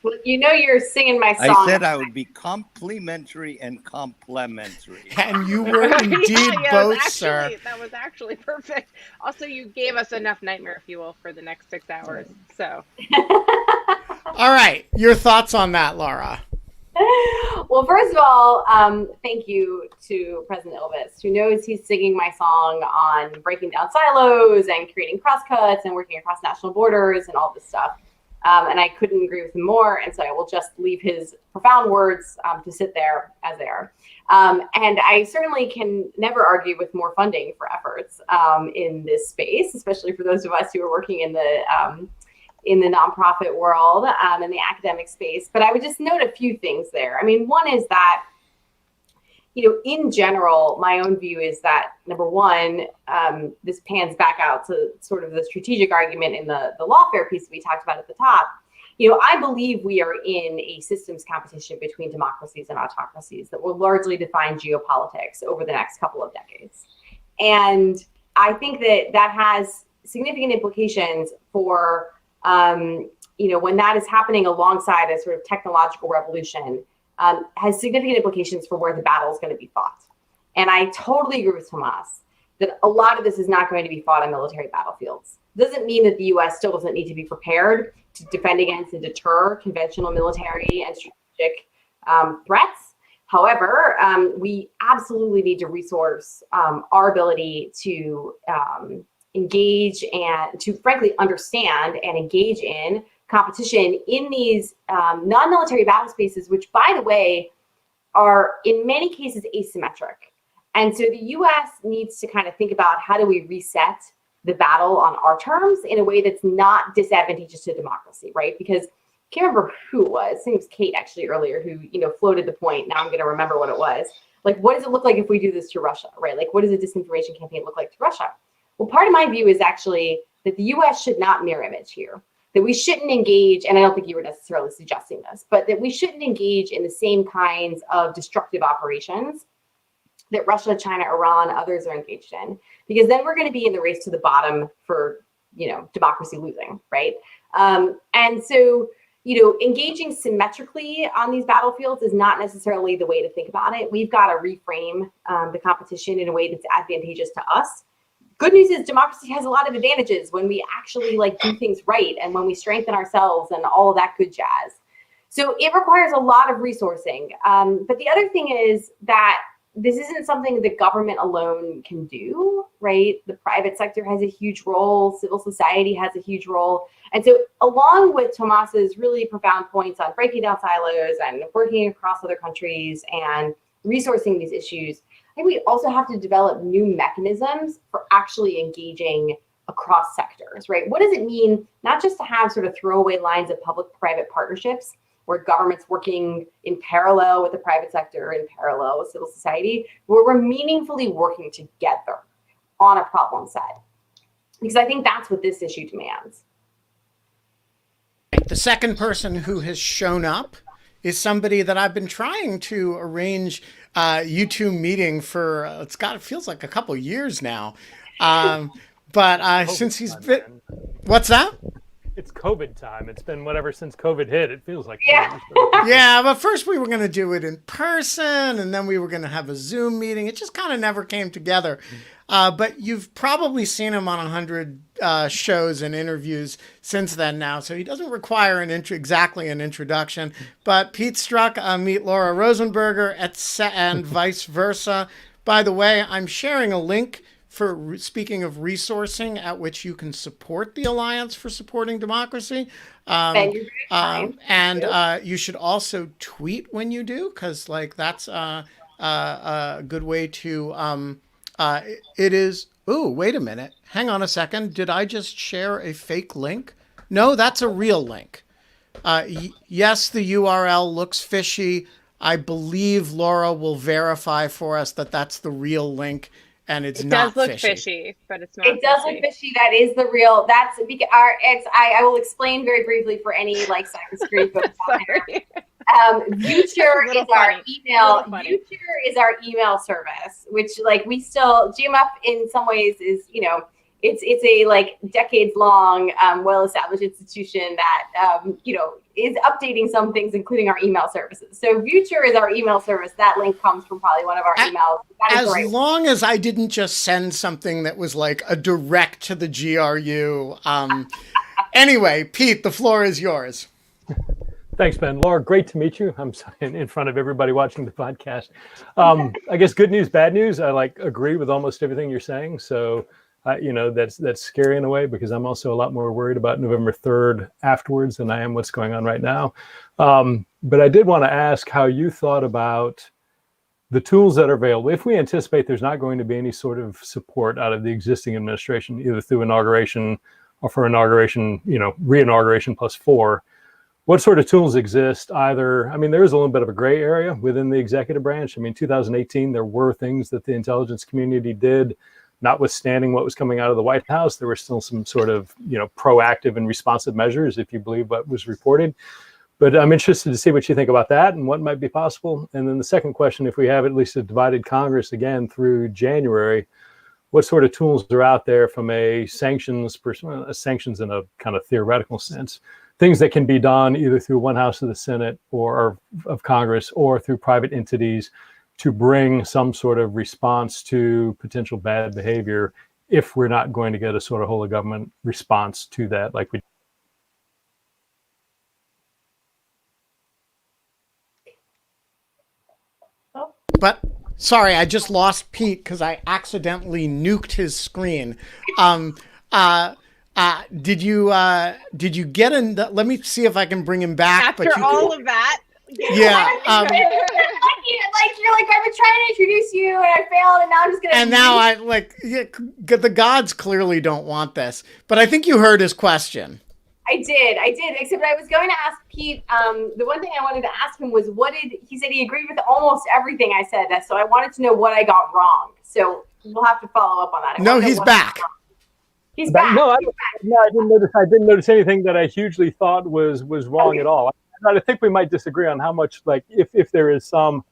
Well, you're singing my song. I said I would be complimentary and complimentary. And you were indeed both, sir. That was actually perfect. Also, you gave us enough nightmare fuel for the next 6 hours. So. All right. Your thoughts on that, Laura? Well, first of all, thank you to President Ilves, who knows he's singing my song on breaking down silos and creating crosscuts and working across national borders and all this stuff. And I couldn't agree with him more. And so I will just leave his profound words to sit there as they are. And I certainly can never argue with more funding for efforts in this space, especially for those of us who are working in the nonprofit world, in the academic space. But I would just note a few things there. One is that, in general, my own view is that, number one, this pans back out to sort of the strategic argument in the lawfare piece we talked about at the top. I believe we are in a systems competition between democracies and autocracies that will largely define geopolitics over the next couple of decades. And I think that has significant implications for, when that is happening alongside a sort of technological revolution, has significant implications for where the battle is going to be fought. And I totally agree with Tomas that a lot of this is not going to be fought on military battlefields. Doesn't mean that the U.S. still doesn't need to be prepared to defend against and deter conventional military and strategic threats. However, we absolutely need to resource our ability to engage and to frankly understand and engage in competition in these non-military battle spaces, which, by the way, are in many cases asymmetric. And so the U.S. needs to kind of think about, how do we reset the battle on our terms in a way that's not disadvantageous to democracy, right? Because can't remember who it was. I think it was Kate actually earlier who, floated the point. Now I'm going to remember what it was. Like, what does it look like if we do this to Russia, right? Like, what does a disinformation campaign look like to Russia? Well, part of my view is actually that the US should not mirror image here, that we shouldn't engage, and I don't think you were necessarily suggesting this, but that we shouldn't engage in the same kinds of destructive operations that Russia, China, Iran, others are engaged in, because then we're going to be in the race to the bottom for, democracy losing, right? And so, engaging symmetrically on these battlefields is not necessarily the way to think about it. We've got to reframe the competition in a way that's advantageous to us. Good news is democracy has a lot of advantages when we actually do things right and when we strengthen ourselves and all of that good jazz. So it requires a lot of resourcing. But the other thing is that this isn't something the government alone can do, right? The private sector has a huge role. Civil society has a huge role. And so along with Tomas's really profound points on breaking down silos and working across other countries and resourcing these issues, I think we also have to develop new mechanisms for actually engaging across sectors, right? What does it mean not just to have sort of throwaway lines of public-private partnerships where government's working in parallel with the private sector, in parallel with civil society, where we're meaningfully working together on a problem set? Because I think that's what this issue demands. The second person who has shown up is somebody that I've been trying to arrange a YouTube meeting for, it feels like a couple years now. But since he's been, what's that? It's COVID time. It's been whatever since COVID hit. It feels like Yeah, but first we were going to do it in person, and then we were going to have a Zoom meeting. It just kind of never came together. But you've probably seen him on 100 shows and interviews since then now, so he doesn't require exactly an introduction. But Pete Strzok, meet Laura Rosenberger, and vice versa. By the way, I'm sharing a link for speaking of resourcing at which you can support the Alliance for Supporting Democracy. And you should also tweet when you do, because that's a good way to, it is, wait a minute. Hang on a second. Did I just share a fake link? No, that's a real link. Yes, the URL looks fishy. I believe Laura will verify for us that that's the real link. And it does look fishy, but it's not. It does look fishy. That is the real. That's because I will explain very briefly for any cybersecurity folks out there. Future is our email. Future is our email service, which we still GMF in some ways is it's a decades long well established institution that is updating some things, including our email services. So Future is our email service. That link comes from probably one of our emails. As long as I didn't just send something that was a direct to the GRU. Anyway, Pete, the floor is yours. Thanks, Ben. Laura, great to meet you. I'm in front of everybody watching the podcast. I guess good news, bad news. I agree with almost everything you're saying. So that's scary in a way, because I'm also a lot more worried about November 3rd afterwards than I am what's going on right now. But I did want to ask how you thought about the tools that are available. If we anticipate there's not going to be any sort of support out of the existing administration, either through inauguration or for inauguration, re-inauguration +4, what sort of tools exist? There is a little bit of a gray area within the executive branch. 2018, there were things that the intelligence community did. Notwithstanding what was coming out of the White House, there were still some sort of, proactive and responsive measures, if you believe what was reported. But I'm interested to see what you think about that and what might be possible. And then the second question, if we have at least a divided Congress again through January, what sort of tools are out there from a sanctions in a kind of theoretical sense, things that can be done either through one house of the Senate or of Congress or through private entities to bring some sort of response to potential bad behavior if we're not going to get a sort of whole of government response to that like we. But sorry, I just lost Pete because I accidentally nuked his screen. Did you get in? Let me see if I can bring him back. After all of that. Yeah. You're I've been trying to introduce you and I failed, and now I'm just gonna. And now the gods clearly don't want this. But I think you heard his question. I did. Except I was going to ask Pete. The one thing I wanted to ask him was, he said he agreed with almost everything I said. So I wanted to know what I got wrong. So we'll have to follow up on that. No, he's back. He's back. No, I didn't notice anything that I hugely thought was wrong at all. I think we might disagree on how much, like, if there is some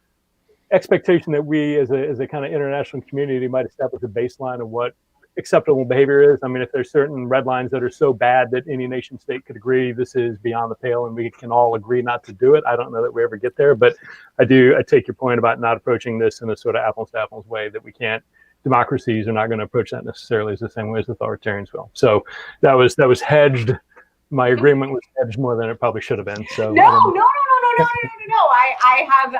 expectation that we as a kind of international community might establish a baseline of what acceptable behavior is. I mean, if there's certain red lines that are so bad that any nation state could agree this is beyond the pale and we can all agree not to do it, I don't know that we ever get there. But I take your point about not approaching this in a sort of apples to apples way, that we can't. Democracies are not going to approach that necessarily as the same way as authoritarians will. So that was hedged. My agreement was hedged more than it probably should have been. So No. I have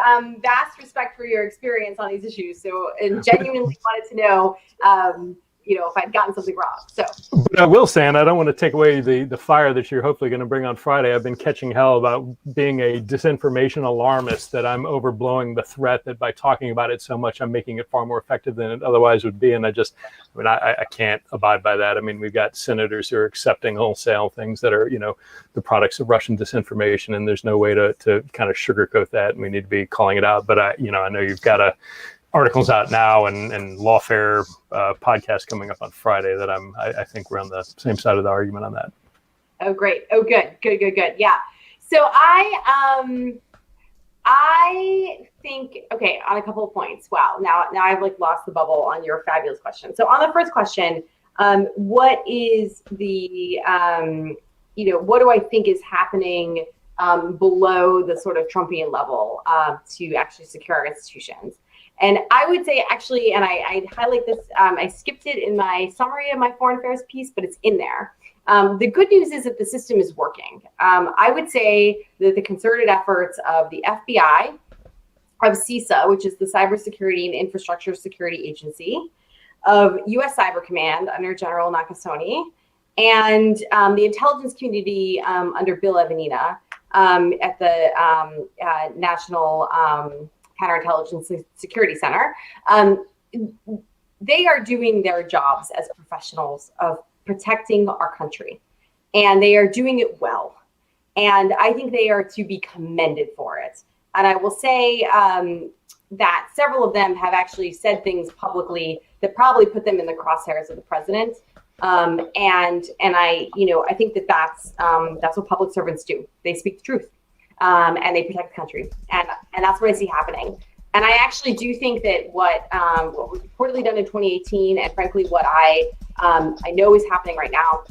vast respect for your experience on these issues. So, and genuinely wanted to know, if I'd gotten something wrong. So, but I will say, and I don't want to take away the fire that you're hopefully going to bring on Friday. I've been catching hell about being a disinformation alarmist, that I'm overblowing the threat, that by talking about it so much, I'm making it far more effective than it otherwise would be. And I can't abide by that. I mean, we've got senators who are accepting wholesale things that are, the products of Russian disinformation, and there's no way to kind of sugarcoat that. And we need to be calling it out. But I know you've got articles out now and lawfare podcast coming up on Friday that I think we're on the same side of the argument on that. Oh, great. Oh, good. Yeah. So I think, okay, on a couple of points. Wow. Now I've lost the bubble on your fabulous question. So on the first question, what is the, what do I think is happening below the sort of Trumpian level to actually secure our institutions? And I would say, actually, and I'd highlight this, I skipped it in my summary of my foreign affairs piece, but it's in there. The good news is that the system is working. I would say that the concerted efforts of the FBI, of CISA, which is the Cybersecurity and Infrastructure Security Agency, of U.S. Cyber Command under General Nakasone, and the intelligence community under Bill Evanina at the National Counterintelligence Security Center. They are doing their jobs as professionals of protecting our country, and they are doing it well. And I think they are to be commended for it. And I will say that several of them have actually said things publicly that probably put them in the crosshairs of the president. And I think that's what public servants do. They speak the truth. And they protect the country, and that's what I see happening. And I actually do think that what was reportedly done in 2018, and frankly what I know is happening right now.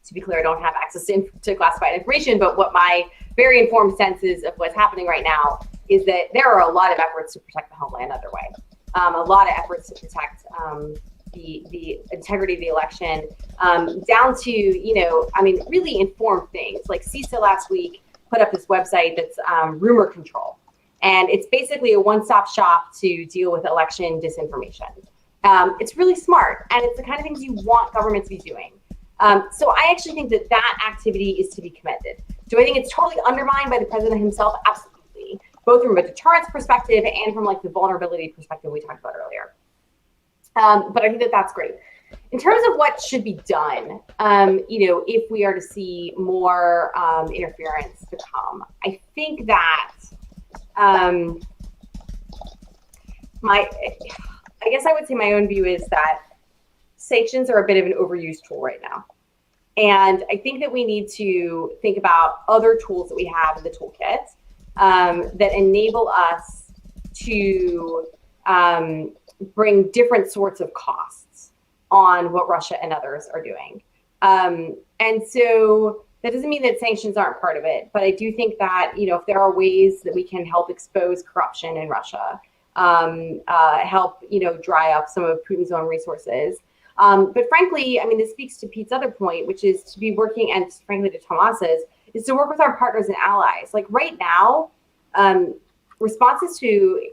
To be clear, I don't have access to classified information, but what my very informed sense is of what's happening right now is that there are a lot of efforts to protect the homeland underway, a lot of efforts to protect the integrity of the election, down to really informed things like CISA last week put up this website that's rumor control. And it's basically a one-stop shop to deal with election disinformation. It's really smart, and it's the kind of things you want government to be doing. So I actually think that activity is to be commended. Do I think it's totally undermined by the president himself? Absolutely. Both from a deterrence perspective and from the vulnerability perspective we talked about earlier. But I think that's great. In terms of what should be done, if we are to see more interference to come, I think that I guess I would say my own view is that sanctions are a bit of an overused tool right now. And I think that we need to think about other tools that we have in the toolkit that enable us to bring different sorts of costs on what Russia and others are doing. And so that doesn't mean that sanctions aren't part of it, but I do think that, if there are ways that we can help expose corruption in Russia, help, dry up some of Putin's own resources. But frankly, this speaks to Pete's other point, which is to be working, and frankly to Tomas's, is to work with our partners and allies. Like right now, responses to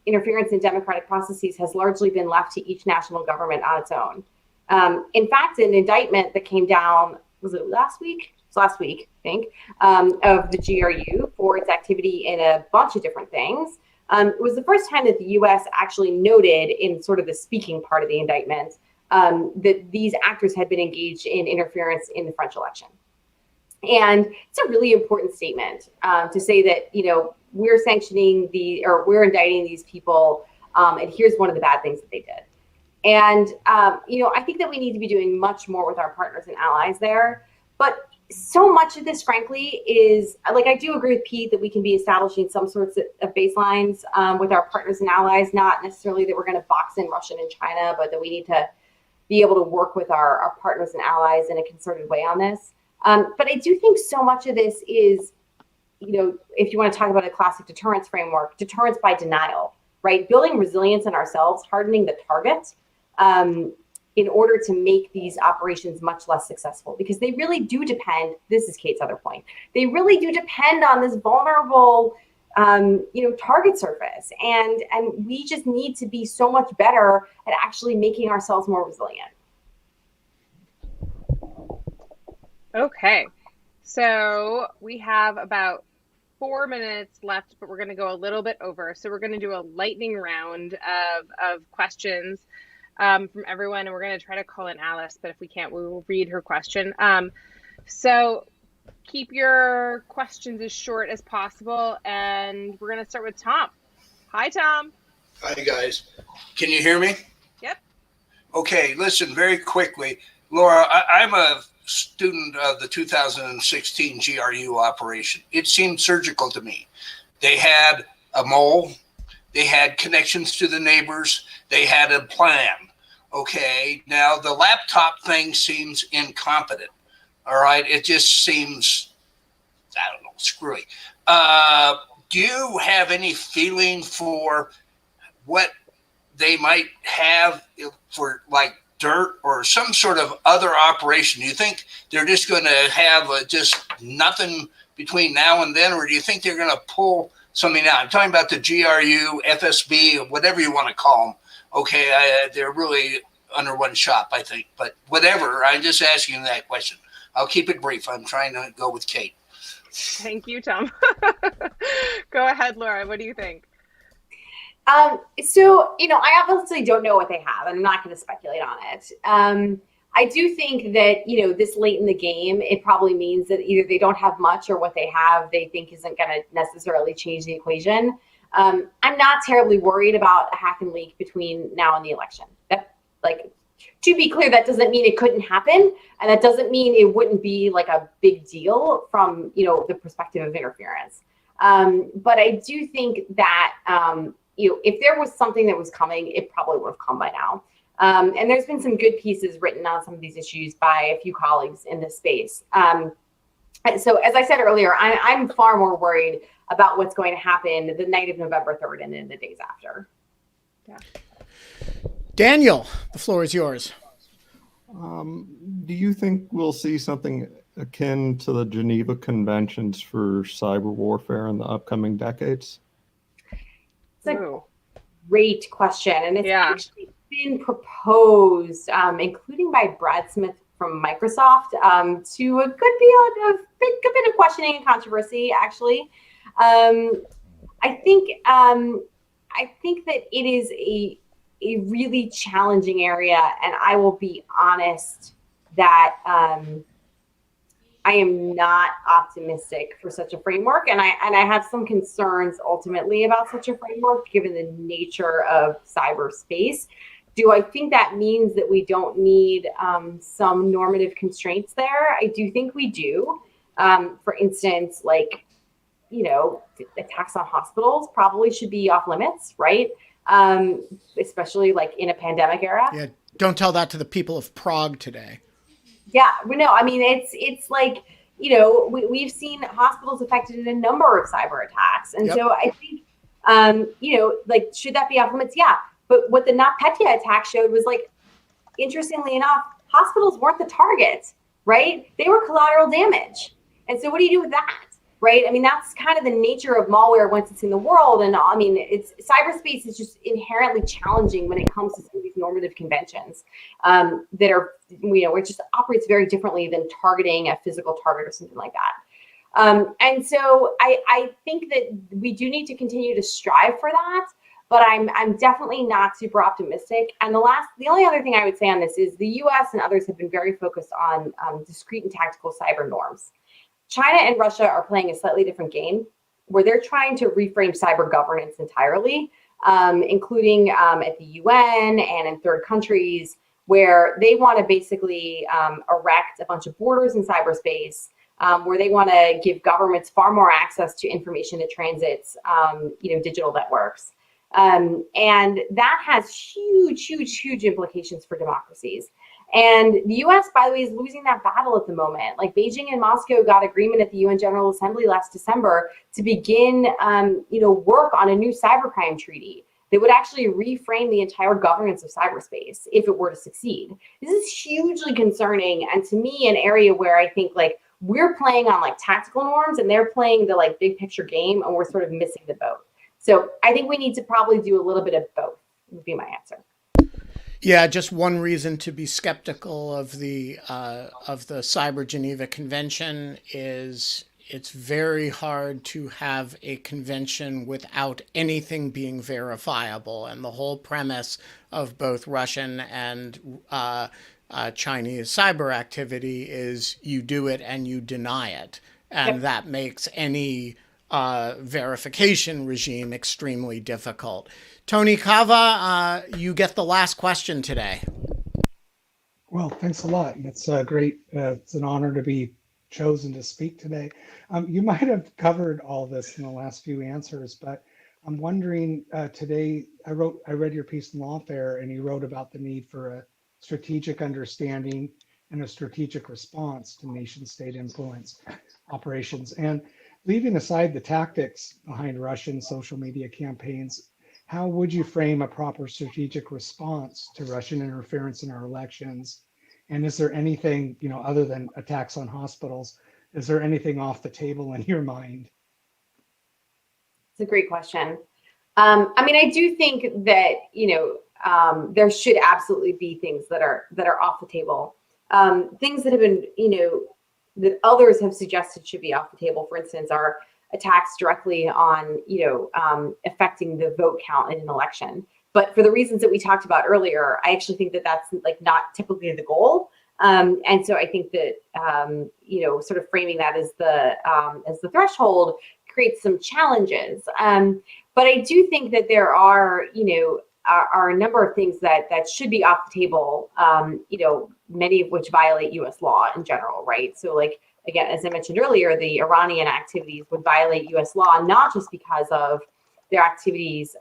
interference in democratic processes has largely been left to each national government on its own. In fact, an indictment that came down, was it last week? It's last week, I think, of the GRU for its activity in a bunch of different things. It was the first time that the U.S. actually noted in sort of the speaking part of the indictment that these actors had been engaged in interference in the French election. And it's a really important statement to say that, we're sanctioning we're indicting these people, and here's one of the bad things that they did. And, I think that we need to be doing much more with our partners and allies there. But so much of this, frankly, is like, I do agree with Pete that we can be establishing some sorts of baselines with our partners and allies, not necessarily that we're going to box in Russia and China, but that we need to be able to work with our partners and allies in a concerted way on this. But I do think so much of this is, if you want to talk about a classic deterrence framework, deterrence by denial, right? Building resilience in ourselves, hardening the target in order to make these operations much less successful, because they really do depend, this is Kate's other point, they really do depend on this vulnerable, target surface. And we just need to be so much better at actually making ourselves more resilient. Okay, so we have about 4 minutes left, but we're going to go a little bit over. So we're going to do a lightning round of questions from everyone, and we're going to try to call in Alice, but if we can't, we will read her question. So keep your questions as short as possible, and we're going to start with Tom. Hi, Tom. Hi, guys. Can you hear me? Yep. Okay, listen, very quickly. Laura, I'm a student of the 2016 GRU operation. It seemed surgical to me. They had a mole. They had connections to the neighbors. They had a plan. Okay, now the laptop thing seems incompetent. All right, it just seems, I don't know, screwy. Do you have any feeling for what they might have for like dirt or some sort of other operation? Do you think they're just going to have just nothing between now and then, or do you think they're going to pull something out? I'm talking about the GRU, FSB, whatever you want to call them. Okay, they're really under one shop, I think. But whatever, I'm just asking that question. I'll keep it brief. I'm trying to go with Kate. Thank you, Tom. Go ahead, Laura. What do you think? So, I obviously don't know what they have, and I'm not going to speculate on it. I do think that, this late in the game, it probably means that either they don't have much, or what they have they think isn't going to necessarily change the equation. I'm not terribly worried about a hack and leak between now and the election. To be clear, that doesn't mean it couldn't happen, and that doesn't mean it wouldn't be like a big deal from, the perspective of interference. But I do think that, if there was something that was coming, it probably would have come by now. And there's been some good pieces written on some of these issues by a few colleagues in this space. So as I said earlier, I'm far more worried about what's going to happen the night of November 3rd and in the days after. Yeah. Daniel, the floor is yours. Do you think we'll see something akin to the Geneva Conventions for cyber warfare in the upcoming decades? It's a great question, and it's actually been proposed, including by Brad Smith from Microsoft, to a good bit of questioning and controversy. Actually, I think that it is a really challenging area, and I will be honest that I am not optimistic for such a framework, and I have some concerns ultimately about such a framework given the nature of cyberspace. Do I think that means that we don't need some normative constraints there? I do think we do. For instance, attacks on hospitals probably should be off limits, right? Especially in a pandemic era. Yeah, don't tell that to the people of Prague today. Yeah, no, I mean, it's like, we've seen hospitals affected in a number of cyber attacks. And so I think, should that be off limits? Yeah. But what the NotPetya attack showed was, interestingly enough, hospitals weren't the target, right? They were collateral damage. And so what do you do with that? Right. I mean, that's kind of the nature of malware once it's in the world. And I mean, cyberspace is just inherently challenging when it comes to some of these normative conventions that are, it just operates very differently than targeting a physical target or something like that. And so I think that we do need to continue to strive for that. But I'm definitely not super optimistic. And the only other thing I would say on this is the U.S. and others have been very focused on discrete and tactical cyber norms. China and Russia are playing a slightly different game where they're trying to reframe cyber governance entirely, including at the UN and in third countries, where they want to basically erect a bunch of borders in cyberspace, where they want to give governments far more access to information that transits, digital networks. And that has huge implications for democracies. And the US, by the way, is losing that battle at the moment. Like Beijing and Moscow got agreement at the UN General Assembly last December to begin, work on a new cybercrime treaty that would actually reframe the entire governance of cyberspace if it were to succeed. This is hugely concerning, and to me, an area where I think like we're playing on like tactical norms and they're playing the like big picture game, and we're sort of missing the boat. So I think we need to probably do a little bit of both, would be my answer. Yeah, just one reason to be skeptical of the Cyber Geneva Convention is it's very hard to have a convention without anything being verifiable, and the whole premise of both Russian and Chinese cyber activity is you do it and you deny it, and that makes any verification regime extremely difficult. Tony Cava, you get the last question today. Well, thanks a lot. It's great. It's an honor to be chosen to speak today. You might have covered all this in the last few answers, but I'm wondering today, I read your piece in Lawfare, and you wrote about the need for a strategic understanding and a strategic response to nation state influence operations. And leaving aside the tactics behind Russian social media campaigns, how would you frame a proper strategic response to Russian interference in our elections? And is there anything, other than attacks on hospitals, is there anything off the table in your mind? It's a great question. I do think that, there should absolutely be things that are off the table. Things that have been, that others have suggested should be off the table, for instance, are attacks directly on, affecting the vote count in an election. But for the reasons that we talked about earlier, I actually think that that's like not typically the goal. And so I think that, sort of framing that as the threshold creates some challenges. But I do think that there are a number of things that should be off the table, many of which violate U.S. law in general, right? So like, again, as I mentioned earlier, the Iranian activities would violate U.S. law, not just because of their activities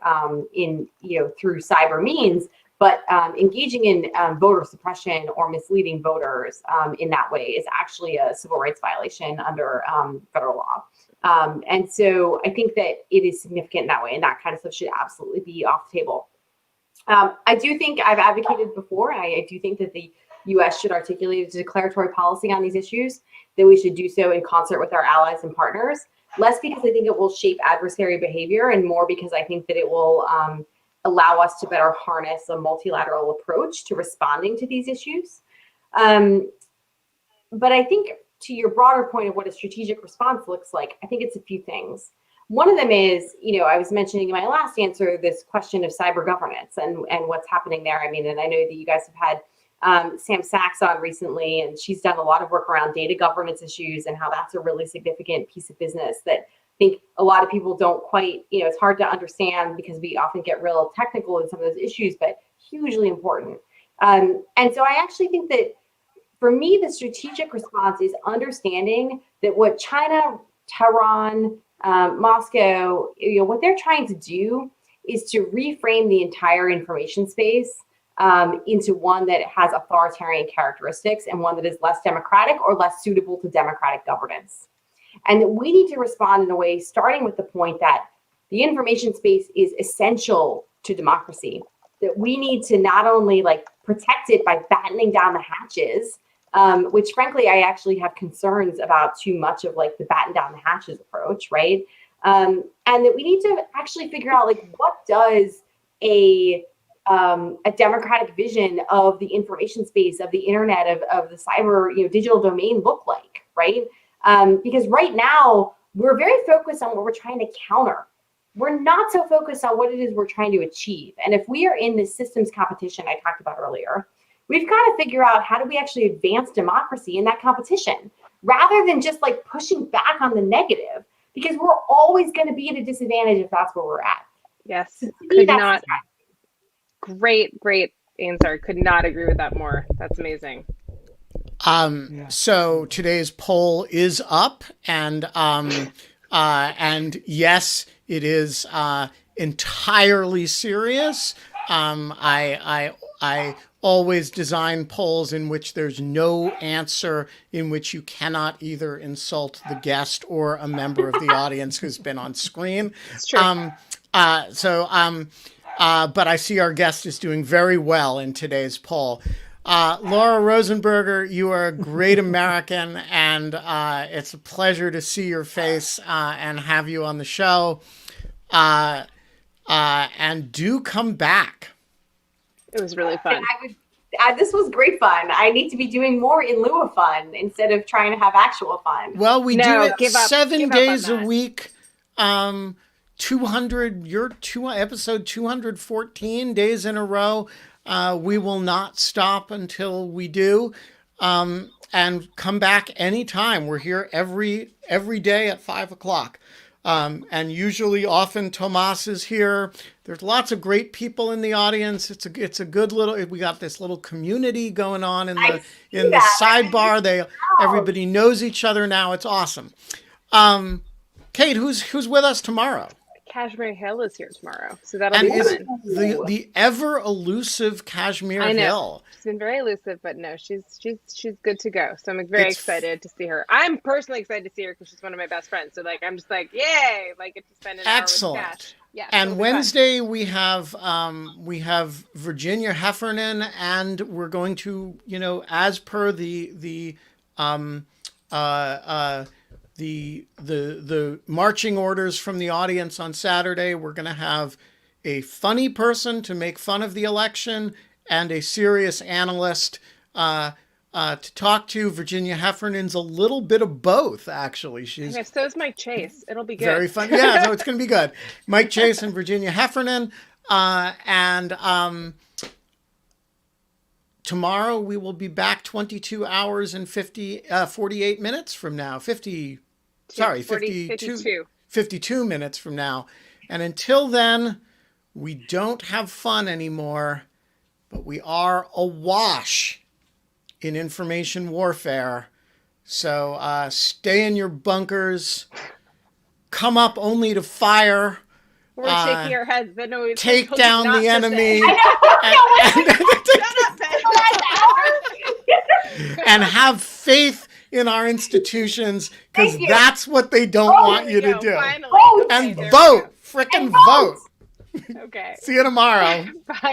through cyber means, but engaging in voter suppression or misleading voters in that way is actually a civil rights violation under federal law. And so I think that it is significant in that way, and that kind of stuff should absolutely be off the table. I do think I've advocated before, and I do think that the U.S. should articulate a declaratory policy on these issues, that we should do so in concert with our allies and partners, less because I think it will shape adversary behavior and more because I think that it will allow us to better harness a multilateral approach to responding to these issues. But I think to your broader point of what a strategic response looks like, I think it's a few things. One of them is, I was mentioning in my last answer, this question of cyber governance and what's happening there. And I know that you guys have had Sam Sachs on recently, and she's done a lot of work around data governance issues and how that's a really significant piece of business that I think a lot of people don't quite, it's hard to understand because we often get real technical in some of those issues, but hugely important. And so I actually think that for me, the strategic response is understanding that what China, Tehran, Moscow, what they're trying to do is to reframe the entire information space into one that has authoritarian characteristics and one that is less democratic or less suitable to democratic governance. And that we need to respond in a way, starting with the point that the information space is essential to democracy, that we need to not only protect it by battening down the hatches, which frankly, I actually have concerns about too much of the batten down the hatches approach, right? And that we need to actually figure out what does a democratic vision of the information space, of the internet, of the cyber, digital domain look like, right? Because right now we're very focused on what we're trying to counter. We're not so focused on what it is we're trying to achieve. And if we are in this systems competition I talked about earlier, we've got to figure out how do we actually advance democracy in that competition rather than just like pushing back on the negative, because we're always going to be at a disadvantage if that's where we're at. Yes, So to me, could that's not. Great answer. Could not agree with that more. That's amazing. Yeah. So today's poll is up, and yes, it is entirely serious. I always design polls in which there's no answer in which you cannot either insult the guest or a member of the audience who's been on screen. It's true. But I see our guest is doing very well in today's poll. Laura Rosenberger, you are a great American, and it's a pleasure to see your face and have you on the show. And do come back. It was really fun. This was great fun. I need to be doing more in lieu of fun instead of trying to have actual fun. Well, we do it give up 7 days on a that. week. 200, episode 214 days in a row. We will not stop until we do. And come back anytime. We're here every day at 5:00. And usually, often Tomas is here. There's lots of great people in the audience. It's a good little. We got this little community going on in the sidebar. Everybody knows each other now. It's awesome. Kate, who's with us tomorrow? Kashmir Hill is here tomorrow, so that'll be fun. The ever elusive Kashmir I know. Hill. She's been very elusive, but no, she's good to go. So I'm very excited to see her. I'm personally excited to see her because she's one of my best friends. So like, I'm just like, yay! Like, get to spend an hour with Cash. Yeah. And Wednesday we have Virginia Heffernan, and we're going to, as per the marching orders from the audience on Saturday, we're going to have a funny person to make fun of the election and a serious analyst to talk to. Virginia Heffernan's a little bit of both, actually. So is Mike Chase. It'll be good. Very fun. Yeah, no, it's going to be good. Mike Chase and Virginia Heffernan. And tomorrow we will be back 22 hours and 48 minutes from now. 52 minutes from now. And until then, we don't have fun anymore, but we are awash in information warfare. So stay in your bunkers, come up only to fire. We're shaking our heads. Then we take down the enemy. And have faith in our institutions, because that's what they don't want you to do. Finally. And vote. Frickin' vote. Okay. See you tomorrow. Bye.